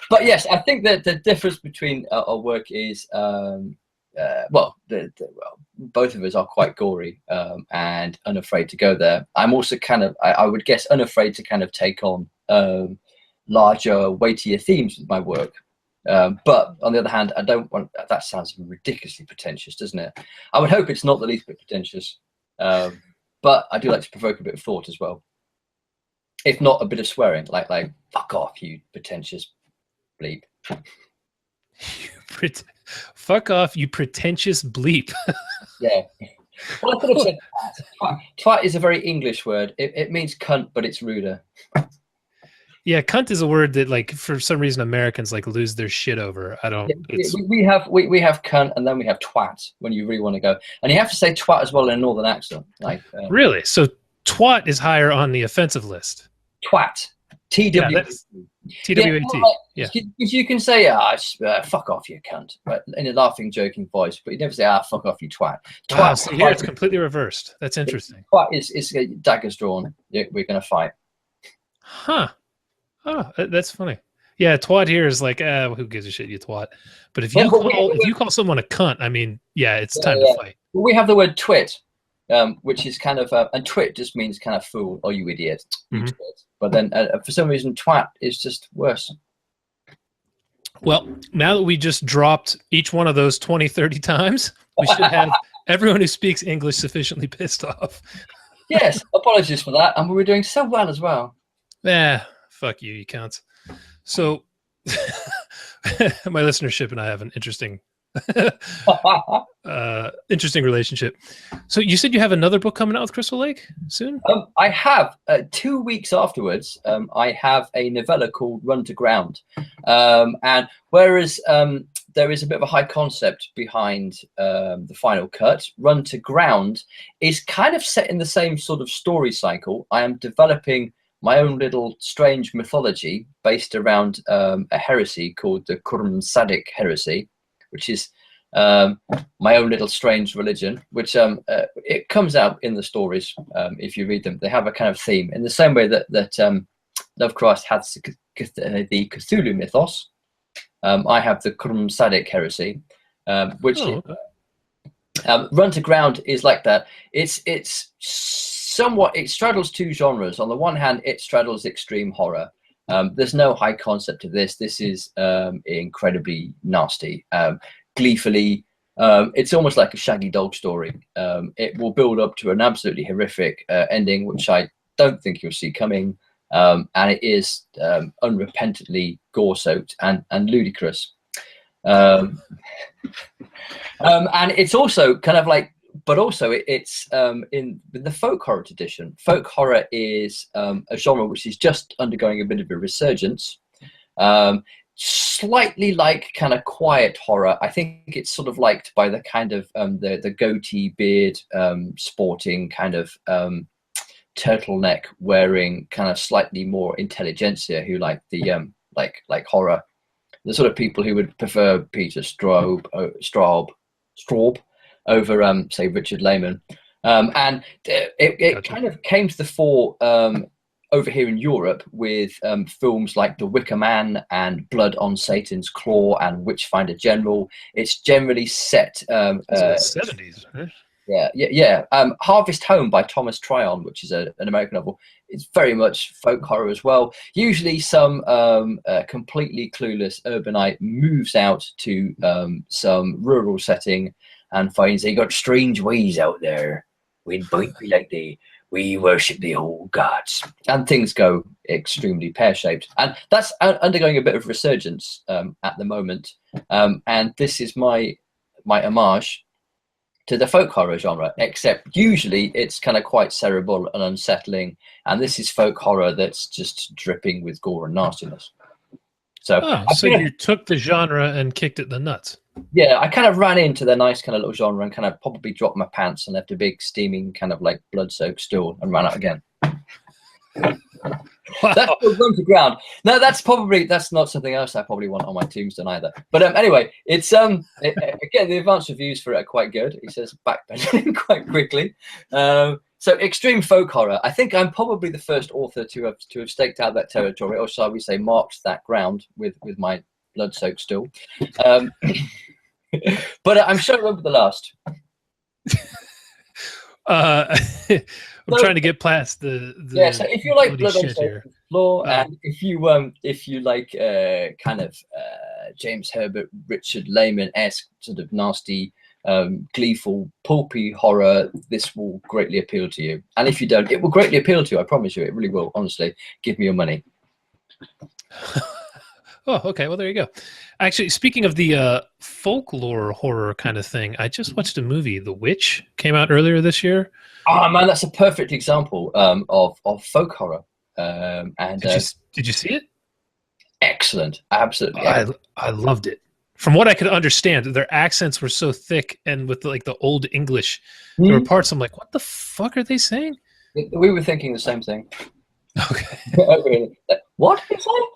But yes, I think that the difference between our work is, both of us are quite gory and unafraid to go there. I'm also kind of, I would guess, unafraid to kind of take on larger, weightier themes with my work. But on the other hand, I don't want, that sounds ridiculously pretentious, doesn't it? I would hope it's not the least bit pretentious. But I do like to provoke a bit of thought as well. If not a bit of swearing, like fuck off, you pretentious bleep. Fuck off, you pretentious bleep. Yeah. Well, I could have said twat. Twat is a very English word. It means cunt, but it's ruder. Yeah, cunt is a word that, like, for some reason Americans like lose their shit over. I don't. We have cunt, and then we have twat when you really want to go, and you have to say twat as well in a northern accent. Like really, so twat is higher on the offensive list. Twat, TW. TWAT. Yeah, you can say fuck off, you cunt, but in a laughing, joking voice, but you never say fuck off, you twat. Twat. Wow, so here it's completely reversed. That's interesting. Twat is daggers drawn. We're gonna fight. Huh. Oh, that's funny. Yeah, twat here is like, who gives a shit, you twat. But if you call someone a cunt, I mean, yeah, it's time to fight. Well, we have the word twit, which is kind of, and twit just means kind of fool or you idiot. You twit. But then for some reason, twat is just worse. Well, now that we just dropped each one of those 20, 30 times, we should have everyone who speaks English sufficiently pissed off. Yes, apologies for that. And we were doing so well as well. Yeah. Fuck you, you cunts. So my listenership and I have an interesting relationship. So you said you have another book coming out with Crystal Lake soon? I have 2 weeks afterwards. I have a novella called Run to Ground. And whereas there is a bit of a high concept behind the final cut, Run to Ground is kind of set in the same sort of story cycle. I am developing my own little strange mythology based around a heresy called the Sadik heresy, which is my own little strange religion, which it comes out in the stories if you read them. They have a kind of theme in the same way that Lovecraft had the Cthulhu mythos. I have the Sadik heresy, which Run to Ground is like that. It's somewhat, it straddles two genres. On the one hand, it straddles extreme horror. There's no high concept of this. This is incredibly nasty. Gleefully, it's almost like a Shaggy Dog story. It will build up to an absolutely horrific ending, which I don't think you'll see coming. And it is unrepentantly gore-soaked and ludicrous. And it's also kind of like, but also it's in the folk horror tradition. Folk horror is a genre which is just undergoing a bit of a resurgence. Slightly like kind of quiet horror. I think it's sort of liked by the kind of the goatee beard sporting kind of turtleneck wearing kind of slightly more intelligentsia who like the like horror. The sort of people who would prefer Peter Straub over say Richard Lehman, and it kind of came to the fore over here in Europe with films like The Wicker Man and Blood on Satan's Claw and Witchfinder General. It's generally set 70s, right? Yeah. Harvest Home by Thomas Tryon, which is an American novel. It's very much folk horror as well. Usually some completely clueless urbanite moves out to some rural setting and finds they got strange ways out there. We might be like we worship the old gods. And things go extremely pear-shaped. And that's undergoing a bit of resurgence at the moment. And this is my homage to the folk horror genre, except usually it's kind of quite cerebral and unsettling. And this is folk horror that's just dripping with gore and nastiness. So, you took the genre and kicked it in the nuts. Yeah, I kind of ran into the nice kind of little genre and kind of probably dropped my pants and left a big steaming kind of like blood-soaked stool and ran out again. Wow. That's still run to ground. No, that's not something else I probably want on my tombstone either. But anyway, it's again, the advanced reviews for it are quite good. He says backpedaling quite quickly. So extreme folk horror. I think I'm probably the first author to have staked out that territory, or shall we say, marked that ground with my blood-soaked stool. But I'm sure I remember the last. I'm trying to get past the yeah. So if you like blood on here. the floor, and if you like kind of James Herbert, Richard Lehman-esque sort of nasty, gleeful, pulpy horror, this will greatly appeal to you. And if you don't, it will greatly appeal to you. I promise you, it really will. Honestly, give me your money. Oh, okay. Well, there you go. Actually, speaking of the folklore horror kind of thing, I just watched a movie, The Witch, came out earlier this year. Oh man, that's a perfect example of folk horror. And did you see it? Excellent, absolutely. I loved it. From what I could understand, their accents were so thick, and with like the old English, there were parts I'm like, what the fuck are they saying? We were thinking the same thing. Okay. Like, what is that?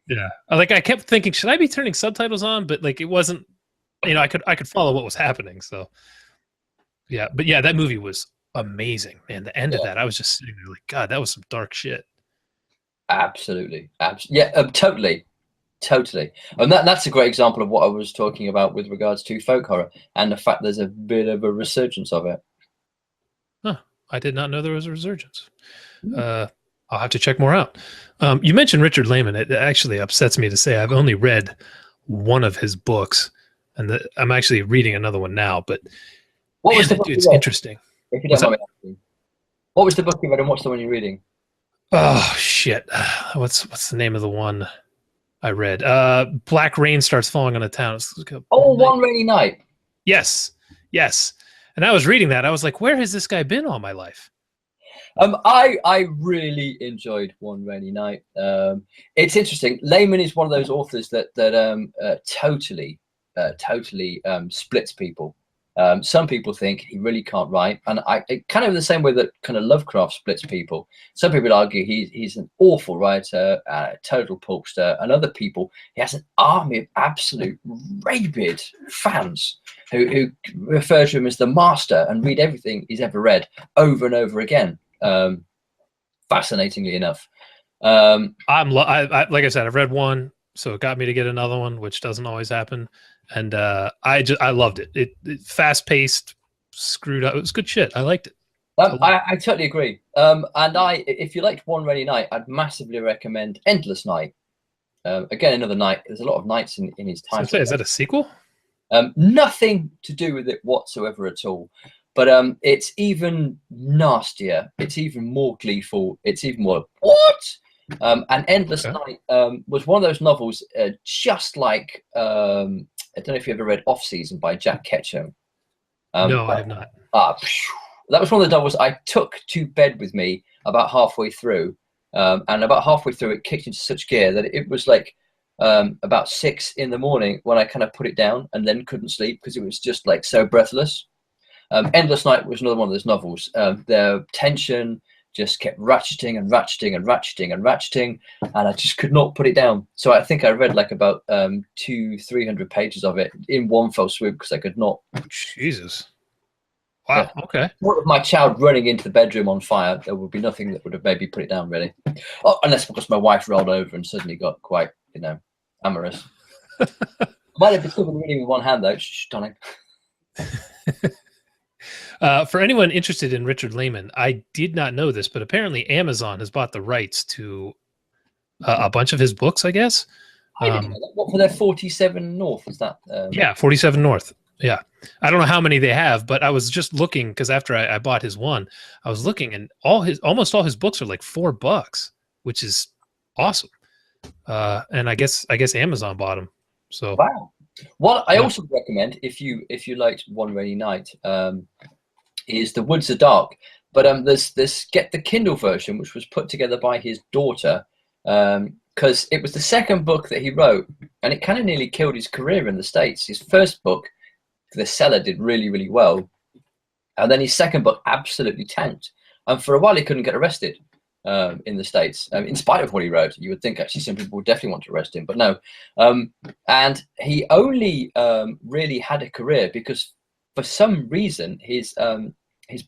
Yeah, like I kept thinking, should I be turning subtitles on? But like it wasn't, I could follow what was happening. So yeah, but yeah, that movie was amazing, man. The end of that, I was just sitting there like, God, that was some dark shit. Absolutely, yeah, totally. And that's a great example of what I was talking about with regards to folk horror and the fact there's a bit of a resurgence of it. Huh. I did not know there was a resurgence. I'll have to check more out. You mentioned Richard Lehman. It actually upsets me to say I've only read one of his books, and I'm actually reading another one now. But what was the book? It's interesting. If you don't mind me asking, what was the book you read, and what's the one you're reading? Oh shit! What's the name of the one I read? Black Rain Starts Falling on a Town. One Rainy Night. Yes. And I was reading that. I was like, where has this guy been all my life? I really enjoyed One Rainy Night. It's interesting. Lehman is one of those authors that totally splits people. Some people think he really can't write, and kind of the same way that kind of Lovecraft splits people. Some people argue he's an awful writer, total pulpster, and other people, he has an army of absolute rabid fans who refer to him as the master and read everything he's ever read over and over again. Fascinatingly enough, like I said, I've read one, so it got me to get another one, which doesn't always happen. And I loved it. It fast paced, screwed up. It was good shit. I liked it. I totally agree. And if you liked One Rainy Night, I'd massively recommend Endless Night. Again, another night. There's a lot of nights in his time. So is that a sequel? Nothing to do with it whatsoever at all. But it's even nastier. It's even more gleeful. It's even more what? And Endless Night was one of those novels, just like I don't know if you ever read Off Season by Jack Ketchum. No, I have not. That was one of the novels I took to bed with me about halfway through, and about halfway through it kicked into such gear that it was like about 6 a.m. when I kind of put it down and then couldn't sleep because it was just like so breathless. Endless Night was another one of those novels. The tension just kept ratcheting and ratcheting and ratcheting and ratcheting, and I just could not put it down. So I think I read like about 200-300 pages of it in one fell swoop because I could not. Jesus. Wow. Yeah. Okay. With my child running into the bedroom on fire, there would be nothing that would have maybe put it down, really. Oh, unless because my wife rolled over and suddenly got quite, amorous. Might have been reading with one hand though. Shh, darling. For anyone interested in Richard Lehman, I did not know this, but apparently Amazon has bought the rights to a bunch of his books, I guess. I didn't know that. What, for their 47 North? Is that? Yeah, 47 North. Yeah. I don't know how many they have, but I was just looking because after I bought his one, I was looking and almost all his books are like $4, which is awesome. And I guess Amazon bought them. So wow. Well, I also recommend if you liked One Rainy Night, is The Woods Are Dark, but there's get the Kindle version, which was put together by his daughter, because it was the second book that he wrote, and it kind of nearly killed his career in the States. His first book, The Cellar, did really, really well, and then his second book absolutely tanked, and for a while he couldn't get arrested. in the States, in spite of what he wrote. You would think actually some people would definitely want to arrest him, but no. And he only really had a career because for some reason his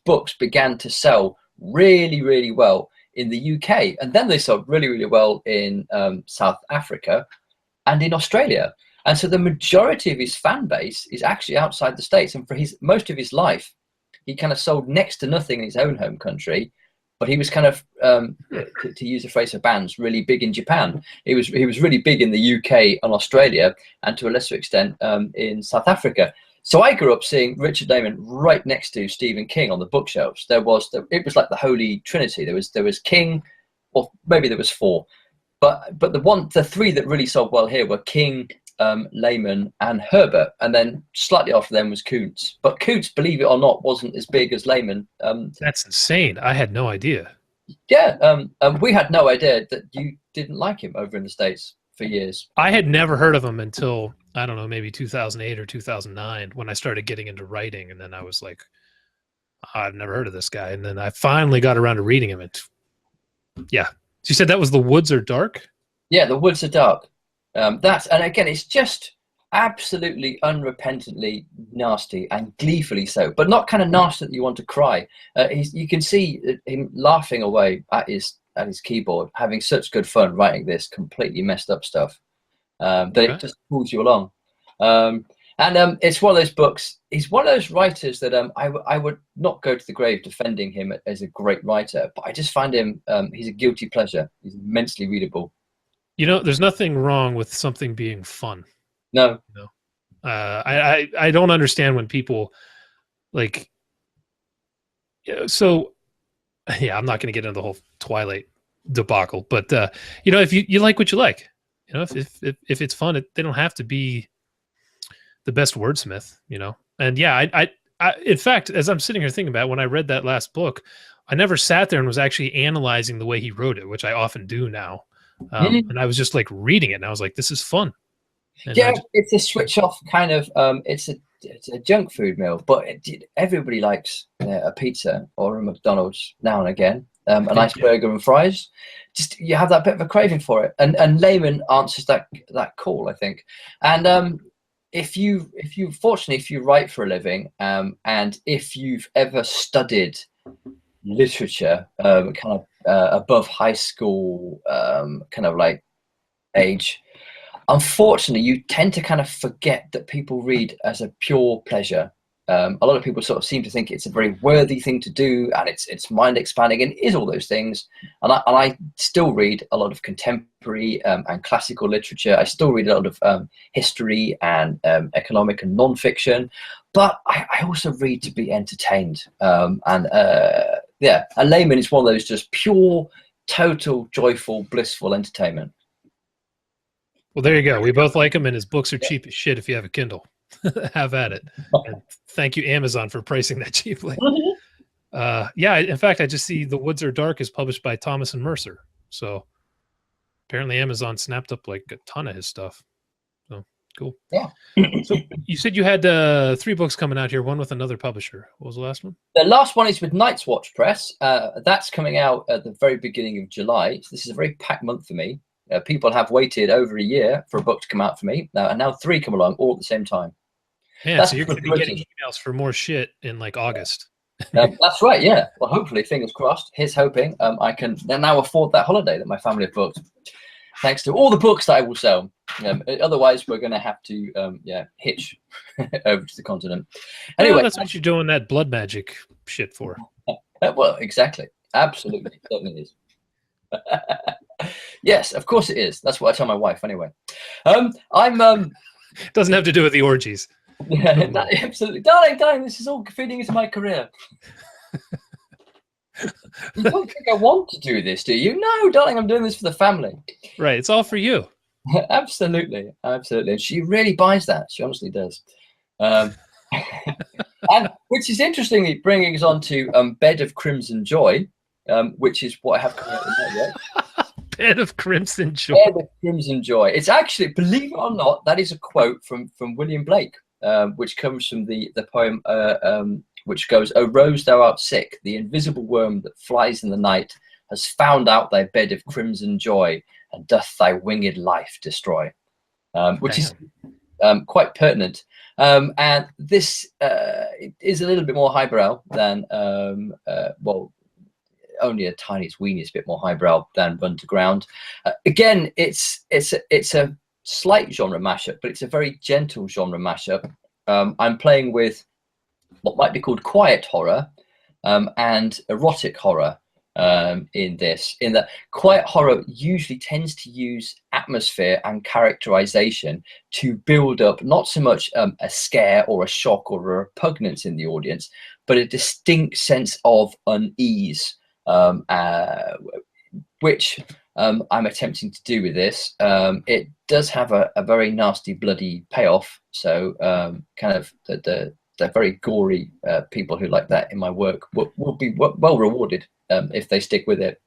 books began to sell really, really well in the UK, and then they sold really, really well in South Africa and in Australia. And so the majority of his fan base is actually outside the States, and for most of his life he kind of sold next to nothing in his own home country, but he was kind of to use a phrase for bands, really big in Japan. He was really big in the UK and Australia, and to a lesser extent in South Africa. So I grew up seeing Richard Lehman right next to Stephen King on the bookshelves. It was like the Holy Trinity. There was King, or maybe there was four, but the three that really sold well here were King, Lehman, and Herbert, and then slightly after them was Kuntz. But Kuntz, believe it or not, wasn't as big as Lehman. That's insane. I had no idea. Yeah, we had no idea that you didn't like him over in the States for years. I had never heard of him until, I don't know, maybe 2008 or 2009 when I started getting into writing, and then I was like, I've never heard of this guy, and then I finally got around to reading him. Yeah. So you said that was The Woods Are Dark? Yeah, The Woods Are Dark. And again, it's just absolutely unrepentantly nasty and gleefully so, but not kind of nasty that you want to cry. You can see him laughing away at his keyboard, having such good fun writing this completely messed up stuff that it just pulls you along. And it's one of those books. He's one of those writers that I would not go to the grave defending him as a great writer, but I just find him, he's a guilty pleasure. He's immensely readable. You know, there's nothing wrong with something being fun. No. No. I don't understand when people like, so yeah, I'm not going to get into the whole Twilight debacle, but you know, if you like what you like, you know, if it's fun, they don't have to be the best wordsmith, you know? And yeah, I in fact, as I'm sitting here thinking about it, when I read that last book, I never sat there and was actually analyzing the way he wrote it, which I often do now. And I was just like reading it and I was like, this is fun. And yeah, it's a switch off kind of, it's a junk food meal, but everybody likes a pizza or a McDonald's now and again, a nice burger and fries. Just you have that bit of a craving for it, and Lehman answers that call, I think. And if you write for a living, and if you've ever studied literature, kind of above high school, kind of like age, unfortunately, you tend to kind of forget that people read as a pure pleasure. A lot of people sort of seem to think it's a very worthy thing to do, and it's mind expanding, and it is all those things. And I still read a lot of contemporary and classical literature. I still read a lot of history and economic and non-fiction, but I also read to be entertained. And Lehman is one of those just pure, total, joyful, blissful entertainment. Well, there you go. We both like him, and his books are cheap as shit if you have a Kindle. Have at it. And thank you, Amazon, for pricing that cheaply. Yeah, in fact, I just see The Woods Are Dark is published by Thomas and Mercer. So apparently Amazon snapped up like a ton of his stuff. So cool. Yeah. So you said you had 3 books coming out here, one with another publisher. What was the last one? The last one is with Night's Watch Press. That's coming out at the very beginning of July. So this is a very packed month for me. People have waited over a year for a book to come out for me, and now 3 come along all at the same time. Yeah, so you're going to be getting emails for more shit in like August. That's right, yeah. Well, hopefully, fingers crossed. Here's hoping I can now afford that holiday that my family have booked, thanks to all the books that I will sell. Otherwise, we're going to have to hitch over to the continent. Anyway, well, that's what you're doing that blood magic shit for. Well, exactly. Absolutely. It certainly is. Yes, of course it is. That's what I tell my wife anyway. Doesn't have to do with the orgies. Yeah, absolutely. Darling, this is all feeding into my career. You don't think I want to do this, do you? No, darling, I'm doing this for the family. Right, it's all for you. Absolutely. And she really buys that. She honestly does. And which is interestingly bringing us on to Bed of Crimson Joy, which is what I have coming out in there yet. Bed of Crimson Joy. Bed of Crimson Joy. It's actually, believe it or not, that is a quote from William Blake, which comes from the poem which goes, "O rose, thou art sick, the invisible worm that flies in the night has found out thy bed of crimson joy, and doth thy winged life destroy. Which is quite pertinent. And this is a little bit more highbrow than, well, only a tiniest, weeniest bit more highbrow than Run to Ground. Again, it's a slight genre mashup, but it's a very gentle genre mashup. I'm playing with what might be called quiet horror and erotic horror in this, in that quiet horror usually tends to use atmosphere and characterization to build up not so much a scare or a shock or a repugnance in the audience, but a distinct sense of unease, which I'm attempting to do with this. It does have a very nasty, bloody payoff. So kind of the very gory people who like that in my work will be well rewarded if they stick with it.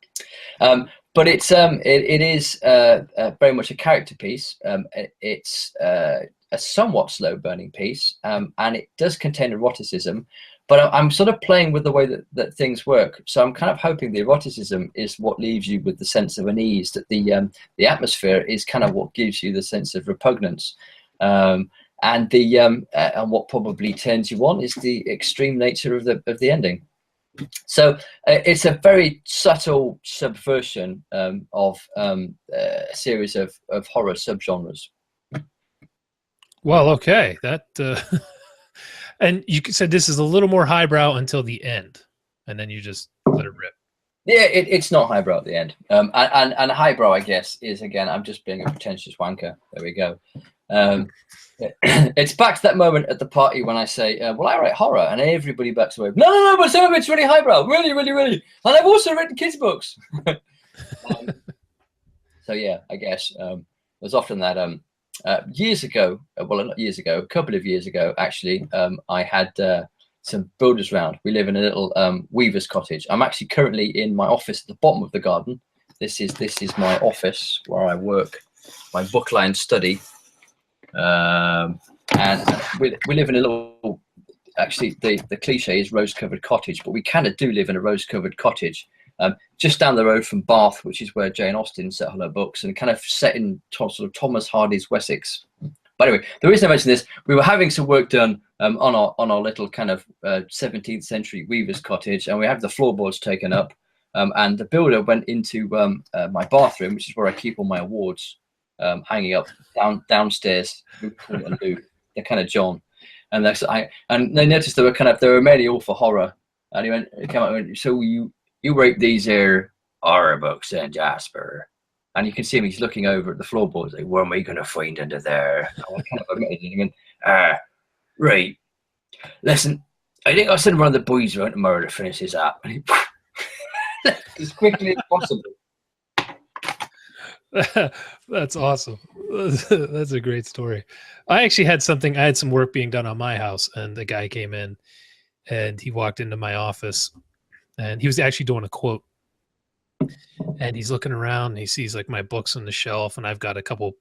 But it is very much a character piece. It's a somewhat slow burning piece, and it does contain eroticism. But I'm sort of playing with the way that things work. So I'm kind of hoping the eroticism is what leaves you with the sense of unease, that the atmosphere is kind of what gives you the sense of repugnance. And what probably turns you on is the extreme nature of the ending. So it's a very subtle subversion of a series of horror subgenres. Well, okay, that and you said this is a little more highbrow until the end, and then you just let it rip. Yeah, it's not highbrow at the end. And highbrow, I guess, is, again, I'm just being a pretentious wanker. There we go. It's back to that moment at the party when I say, well, I write horror, and everybody backs away. No, but some of it's really highbrow. Really, really, really. And I've also written kids' books. So, yeah, I guess there's often that years ago, well, not years ago, a couple of years ago, actually, I had some builders round. We live in a little weaver's cottage. I'm actually currently in my office at the bottom of the garden. This is my office where I work, my book-lined study. And we live in a little, actually the cliche is rose-covered cottage, but we kind of do live in a rose-covered cottage just down the road from Bath, which is where Jane Austen set all her books, and kind of set in sort of Thomas Hardy's Wessex. But anyway, the reason I mention this, we were having some work done on our little kind of 17th century weaver's cottage, and we had the floorboards taken up, and the builder went into my bathroom, which is where I keep all my awards, hanging up downstairs. We call it a loo. They're kind of John, and they noticed they were mainly all for horror. And he came out and went, so you wrote these here horror books, then, Jasper? And you can see him, he's looking over at the floorboards, like, what am I going to find under there? I kind of admitted, and he went, right, listen, I think I'll send one of the boys around tomorrow to finish this up. And he left as quickly as possible. That's awesome. That's a great story. I actually had some work being done on my house, and the guy came in and he walked into my office, and he was actually doing a quote, and he's looking around and he sees like my books on the shelf, and I've got a couple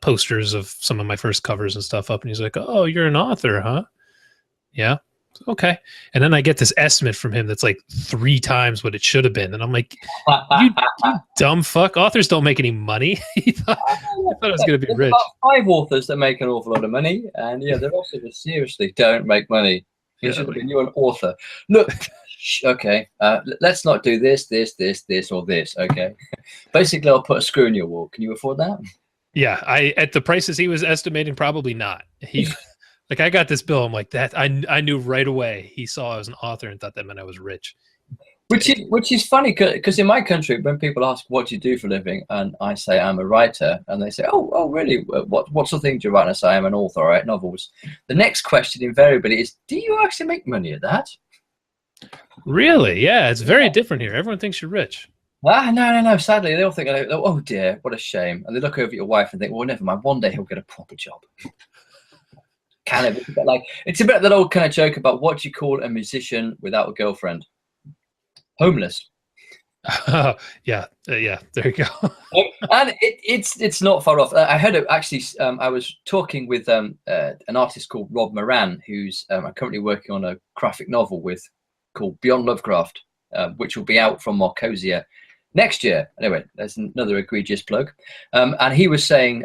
posters of some of my first covers and stuff up, and he's like, oh, you're an author, huh? Yeah. Okay. And then I get this estimate from him that's like 3 times what it should have been. And I'm like, you dumb fuck. Authors don't make any money. I thought I was going to be rich. About 5 authors that make an awful lot of money. And yeah, they're also just seriously don't make money. You should have been, you're an author. Look, okay, let's not do this, or this. Okay. Basically, I'll put a screw in your wall. Can you afford that? Yeah. At the prices he was estimating, probably not. Like, I got this bill. I'm like, that. I knew right away. He saw I was an author and thought that meant I was rich. Which is funny, because in my country, when people ask what do you do for a living, and I say I'm a writer, and they say, oh really? What sort of thing do you write? And I say I'm an author. I write novels. The next question invariably is, do you actually make money at that? Really? Yeah, it's very different here. Everyone thinks you're rich. No. Sadly, they all think, oh dear, what a shame. And they look over at your wife and think, well, never mind. One day he'll get a proper job. Kind of, it's a bit that old kind of joke about what do you call a musician without a girlfriend? Homeless. Yeah, there you go. And it's not far off. I heard it actually. I was talking with an artist called Rob Moran, who's I'm currently working on a graphic novel with called Beyond Lovecraft, which will be out from Marcosia next year. Anyway, there's another egregious plug. And he was saying,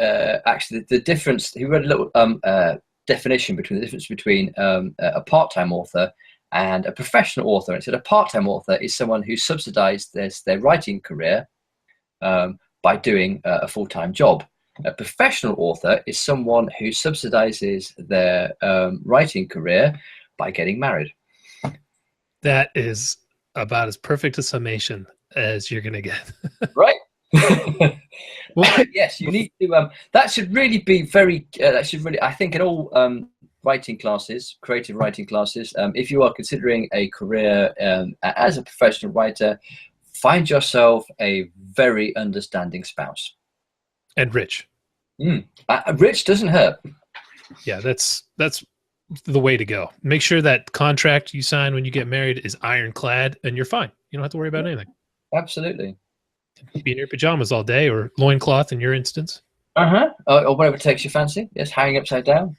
actually, the difference, he read a little definition between the difference between a part-time author and a professional author. And it said a part-time author is someone who subsidized their writing career by doing a full-time job. A professional author is someone who subsidizes their writing career by getting married. That is about as perfect a summation as you're going to get. Right? Well, Yes, you need to. That should really be very. I think in all writing classes, creative writing classes, if you are considering a career as a professional writer, find yourself a very understanding spouse. and rich. Rich doesn't hurt. Yeah, that's the way to go. Make sure that contract you sign when you get married is ironclad, and you're fine. You don't have to worry about anything. Absolutely. Be in your pajamas all day, or loincloth in your instance. Or whatever takes your fancy. Yes, hanging upside down.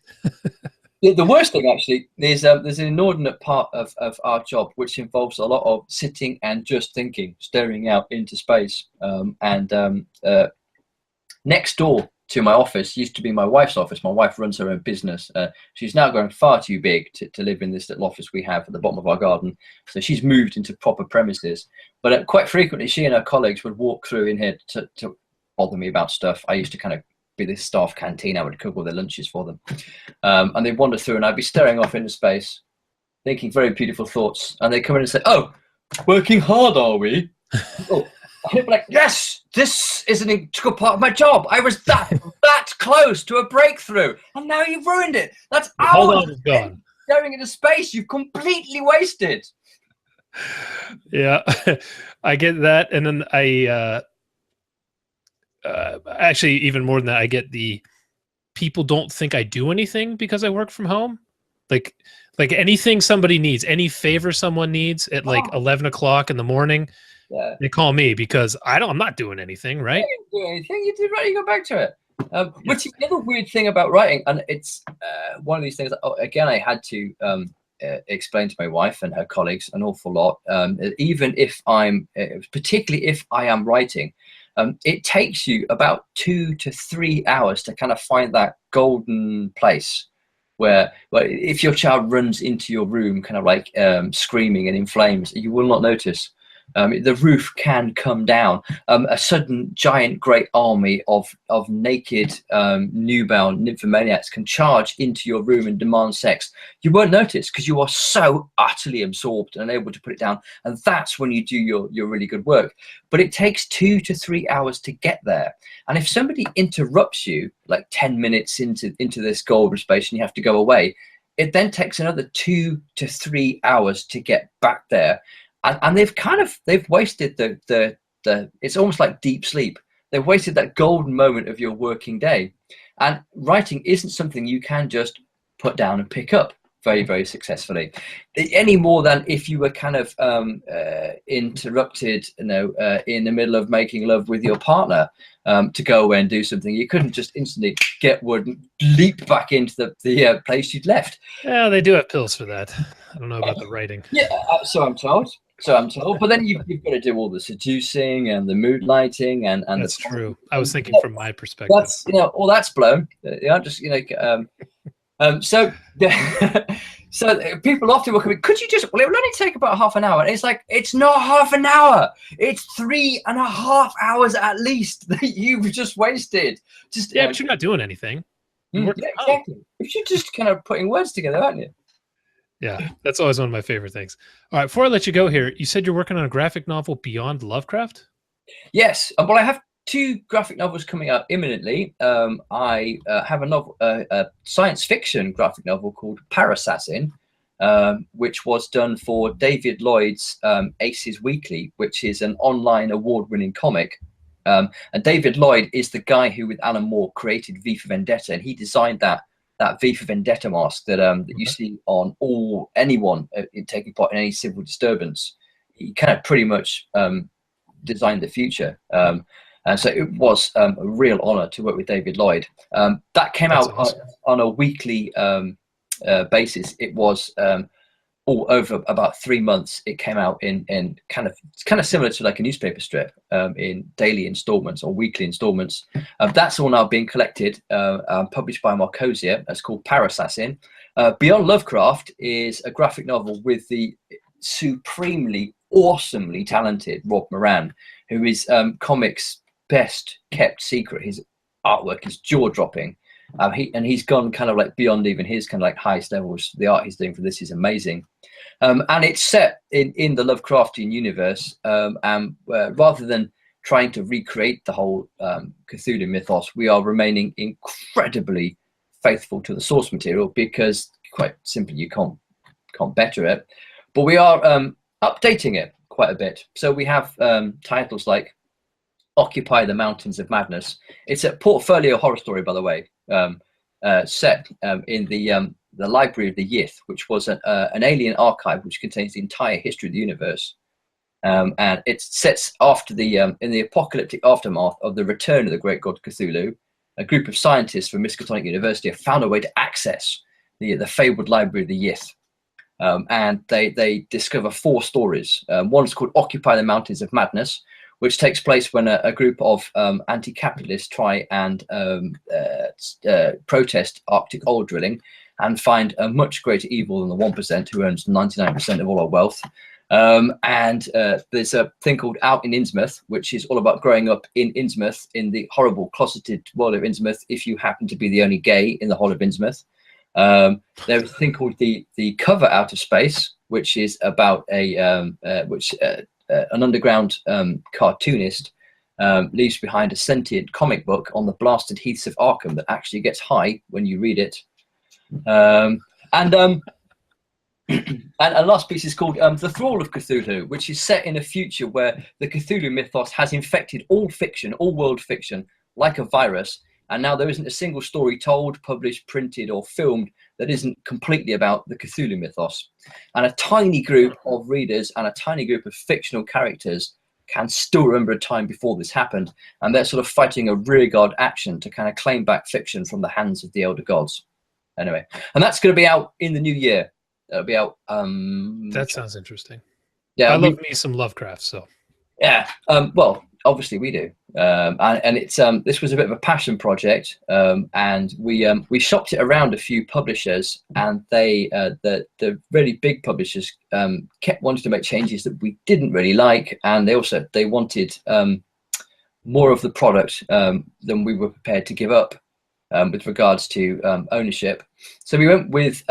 The worst thing, actually, is there's an inordinate part of our job which involves a lot of sitting and just thinking, staring out into space. Next door to my office used to be my wife's office. My wife runs her own business. She's now grown far too big to live in this little office we have at the bottom of our garden. So she's moved into proper premises. But quite frequently, she and her colleagues would walk through in here to bother me about stuff. I used to kind of be the staff canteen. I would cook all their lunches for them. And they'd wander through and I'd be staring off into space, thinking very beautiful thoughts. And they'd come in and say, "Oh, working hard, are we?" Oh. I'd be like, "Yes, this is an integral part of my job. I was that close to a breakthrough, and now you've ruined it. That's Hold hours on, it's gone. going into space. You've completely wasted." Yeah, I get that, and then I actually even more than that, I get the people don't think I do anything because I work from home. Like anything somebody needs, any favor someone needs at like 11 o'clock in the morning. Yeah. They call me because I'm not doing anything, right? You didn't do anything. You did right. You go back to it. Which is the other weird thing about writing, and it's one of these things. Again, I had to explain to my wife and her colleagues an awful lot. Even if particularly if I am writing, it takes you about 2 to 3 hours to kind of find that golden place where if your child runs into your room, kind of like screaming and in flames, you will not notice. The roof can come down. A sudden giant great army of naked nubile nymphomaniacs can charge into your room and demand sex. You won't notice because you are so utterly absorbed and unable to put it down. And that's when you do your really good work. But it takes 2 to 3 hours to get there. And if somebody interrupts you like 10 minutes into this golden space and you have to go away, it then takes another 2 to 3 hours to get back there. And they've wasted the it's almost like deep sleep. They've wasted that golden moment of your working day. And writing isn't something you can just put down and pick up very, very successfully, any more than if you were kind of interrupted, in the middle of making love with your partner to go away and do something. You couldn't just instantly get wood and leap back into the place you'd left. Yeah, they do have pills for that. I don't know about the writing. Yeah, so I'm told. But then you've got to do all the seducing and the mood lighting and That's true. I was thinking from my perspective. That's all that's blown. Just so people often will come in. Could you just? Well, it will only take about half an hour. And it's like it's not half an hour. It's 3.5 hours at least that you've just wasted. But you're not doing anything. Yeah, exactly. You're just kind of putting words together, aren't you? Yeah, that's always one of my favorite things. All right, before I let you go here, you said you're working on a graphic novel beyond Lovecraft? Yes. Well, I have 2 graphic novels coming out imminently. I have a science fiction graphic novel called Parassassin, which was done for David Lloyd's Aces Weekly, which is an online award-winning comic. And David Lloyd is the guy who, with Alan Moore, created V for Vendetta, and he designed that V for Vendetta mask that you see on anyone taking part in any civil disturbance. He kind of pretty much designed the future. And so it was a real honor to work with David Lloyd. That came out on a weekly basis. It was all over about 3 months. It came out in kind of similar to like a newspaper strip, in daily installments or weekly installments. That's all now being collected, published by Marcosia. That's called Parassassin. Beyond Lovecraft is a graphic novel with the supremely awesomely talented Rob Moran, who is comics best kept secret. His artwork is jaw-dropping. He's gone kind of like beyond even his kind of like highest levels. The art he's doing for this is amazing. And it's set in the Lovecraftian universe. And rather than trying to recreate the whole Cthulhu mythos, we are remaining incredibly faithful to the source material, because quite simply you can't better it. But we are updating it quite a bit. So we have titles like Occupy the Mountains of Madness. It's a portfolio horror story, by the way, set in the Library of the Yith, which was an alien archive which contains the entire history of the universe. And it sets after in the apocalyptic aftermath of the return of the great god Cthulhu. A group of scientists from Miskatonic University have found a way to access the fabled Library of the Yith. And they discover 4 stories. One's called Occupy the Mountains of Madness, which takes place when a group of anti-capitalists try and protest Arctic oil drilling and find a much greater evil than the 1% who owns 99% of all our wealth. And there's a thing called Out in Innsmouth, which is all about growing up in Innsmouth, in the horrible closeted world of Innsmouth, if you happen to be the only gay in the whole of Innsmouth. There's a thing called the Cover Out of Space, which is about an underground cartoonist leaves behind a sentient comic book on the blasted heaths of Arkham that actually gets high when you read it. And last piece is called The Thrall of Cthulhu, which is set in a future where the Cthulhu mythos has infected all fiction, all world fiction, like a virus. And now there isn't a single story told, published, printed, or filmed that isn't completely about the Cthulhu mythos. And a tiny group of readers and a tiny group of fictional characters can still remember a time before this happened. And they're sort of fighting a rearguard action to kind of claim back fiction from the hands of the elder gods. Anyway, and that's going to be out in the new year. It'll be out. That sounds interesting. Yeah, I love me some Lovecraft, so. Yeah. Well, obviously we do. And it's this was a bit of a passion project, and we shopped it around a few publishers, and they the really big publishers kept wanting to make changes that we didn't really like, and they wanted more of the product than we were prepared to give up with regards to ownership. So we went with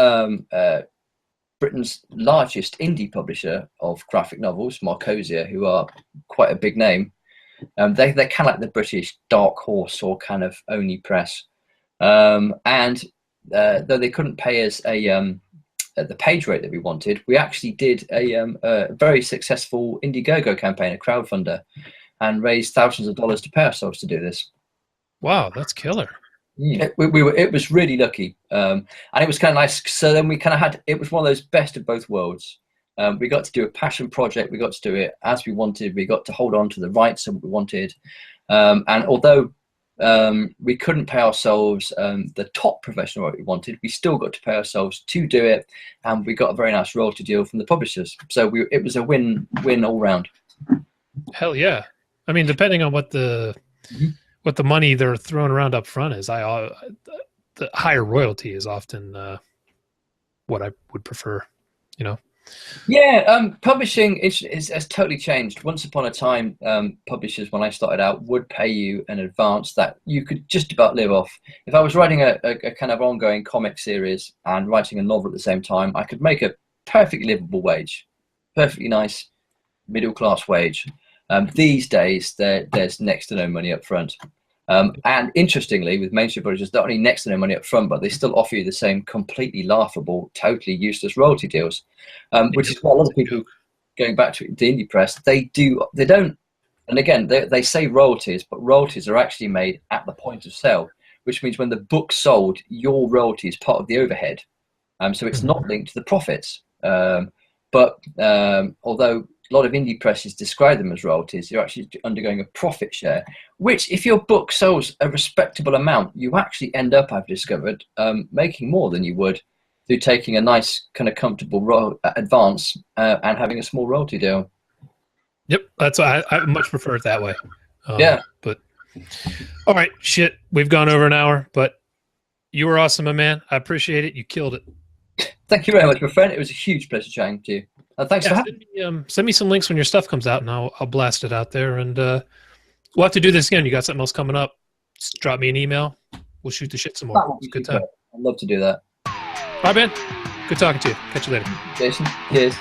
Britain's largest indie publisher of graphic novels, Marcosia, who are quite a big name. They're kind of like the British Dark Horse or kind of Oni Press. And though they couldn't pay us the page rate that we wanted, we actually did a very successful Indiegogo campaign, a crowdfunder, and raised thousands of dollars to pay ourselves to do this. Wow, that's killer. It was really lucky, and it was kind of nice. So then we kind of had, it was one of those best of both worlds. We got to do a passion project. We got to do it as we wanted. We got to hold on to the rights of what we wanted. And although we couldn't pay ourselves the top professional rate we wanted, we still got to pay ourselves to do it, and we got a very nice royalty deal from the publishers. So it was a win-win all round. Hell yeah! I mean, depending on what the money they're throwing around up front is, the higher royalty is often what I would prefer. You know. Yeah, publishing has totally changed. Once upon a time, publishers, when I started out, would pay you an advance that you could just about live off. If I was writing a kind of ongoing comic series and writing a novel at the same time, I could make a perfectly livable wage, perfectly nice middle-class wage. These days, there's next to no money up front. And interestingly, with mainstream publishers, not only next to no money up front, but they still offer you the same completely laughable, totally useless royalty deals, which is what a lot of people, going back to the indie press, they don't, and again, they say royalties, but royalties are actually made at the point of sale, which means when the book's sold, your royalty is part of the overhead. So it's not linked to the profits. But although a lot of indie presses describe them as royalties, you're actually undergoing a profit share, which if your book sells a respectable amount, you actually end up, I've discovered, making more than you would through taking a nice kind of comfortable advance and having a small royalty deal. Yep, that's why I much prefer it that way. Yeah. But all right, shit, we've gone over an hour, but you were awesome, my man. I appreciate it. You killed it. Thank you very much, my friend. It was a huge pleasure chatting to you. Thanks for having me. Send me some links when your stuff comes out, and I'll blast it out there. And we'll have to do this again. You got something else coming up? Just drop me an email. We'll shoot the shit some more. It's a good time. I'd love to do that. All right, man. Good talking to you. Catch you later. Jason, cheers.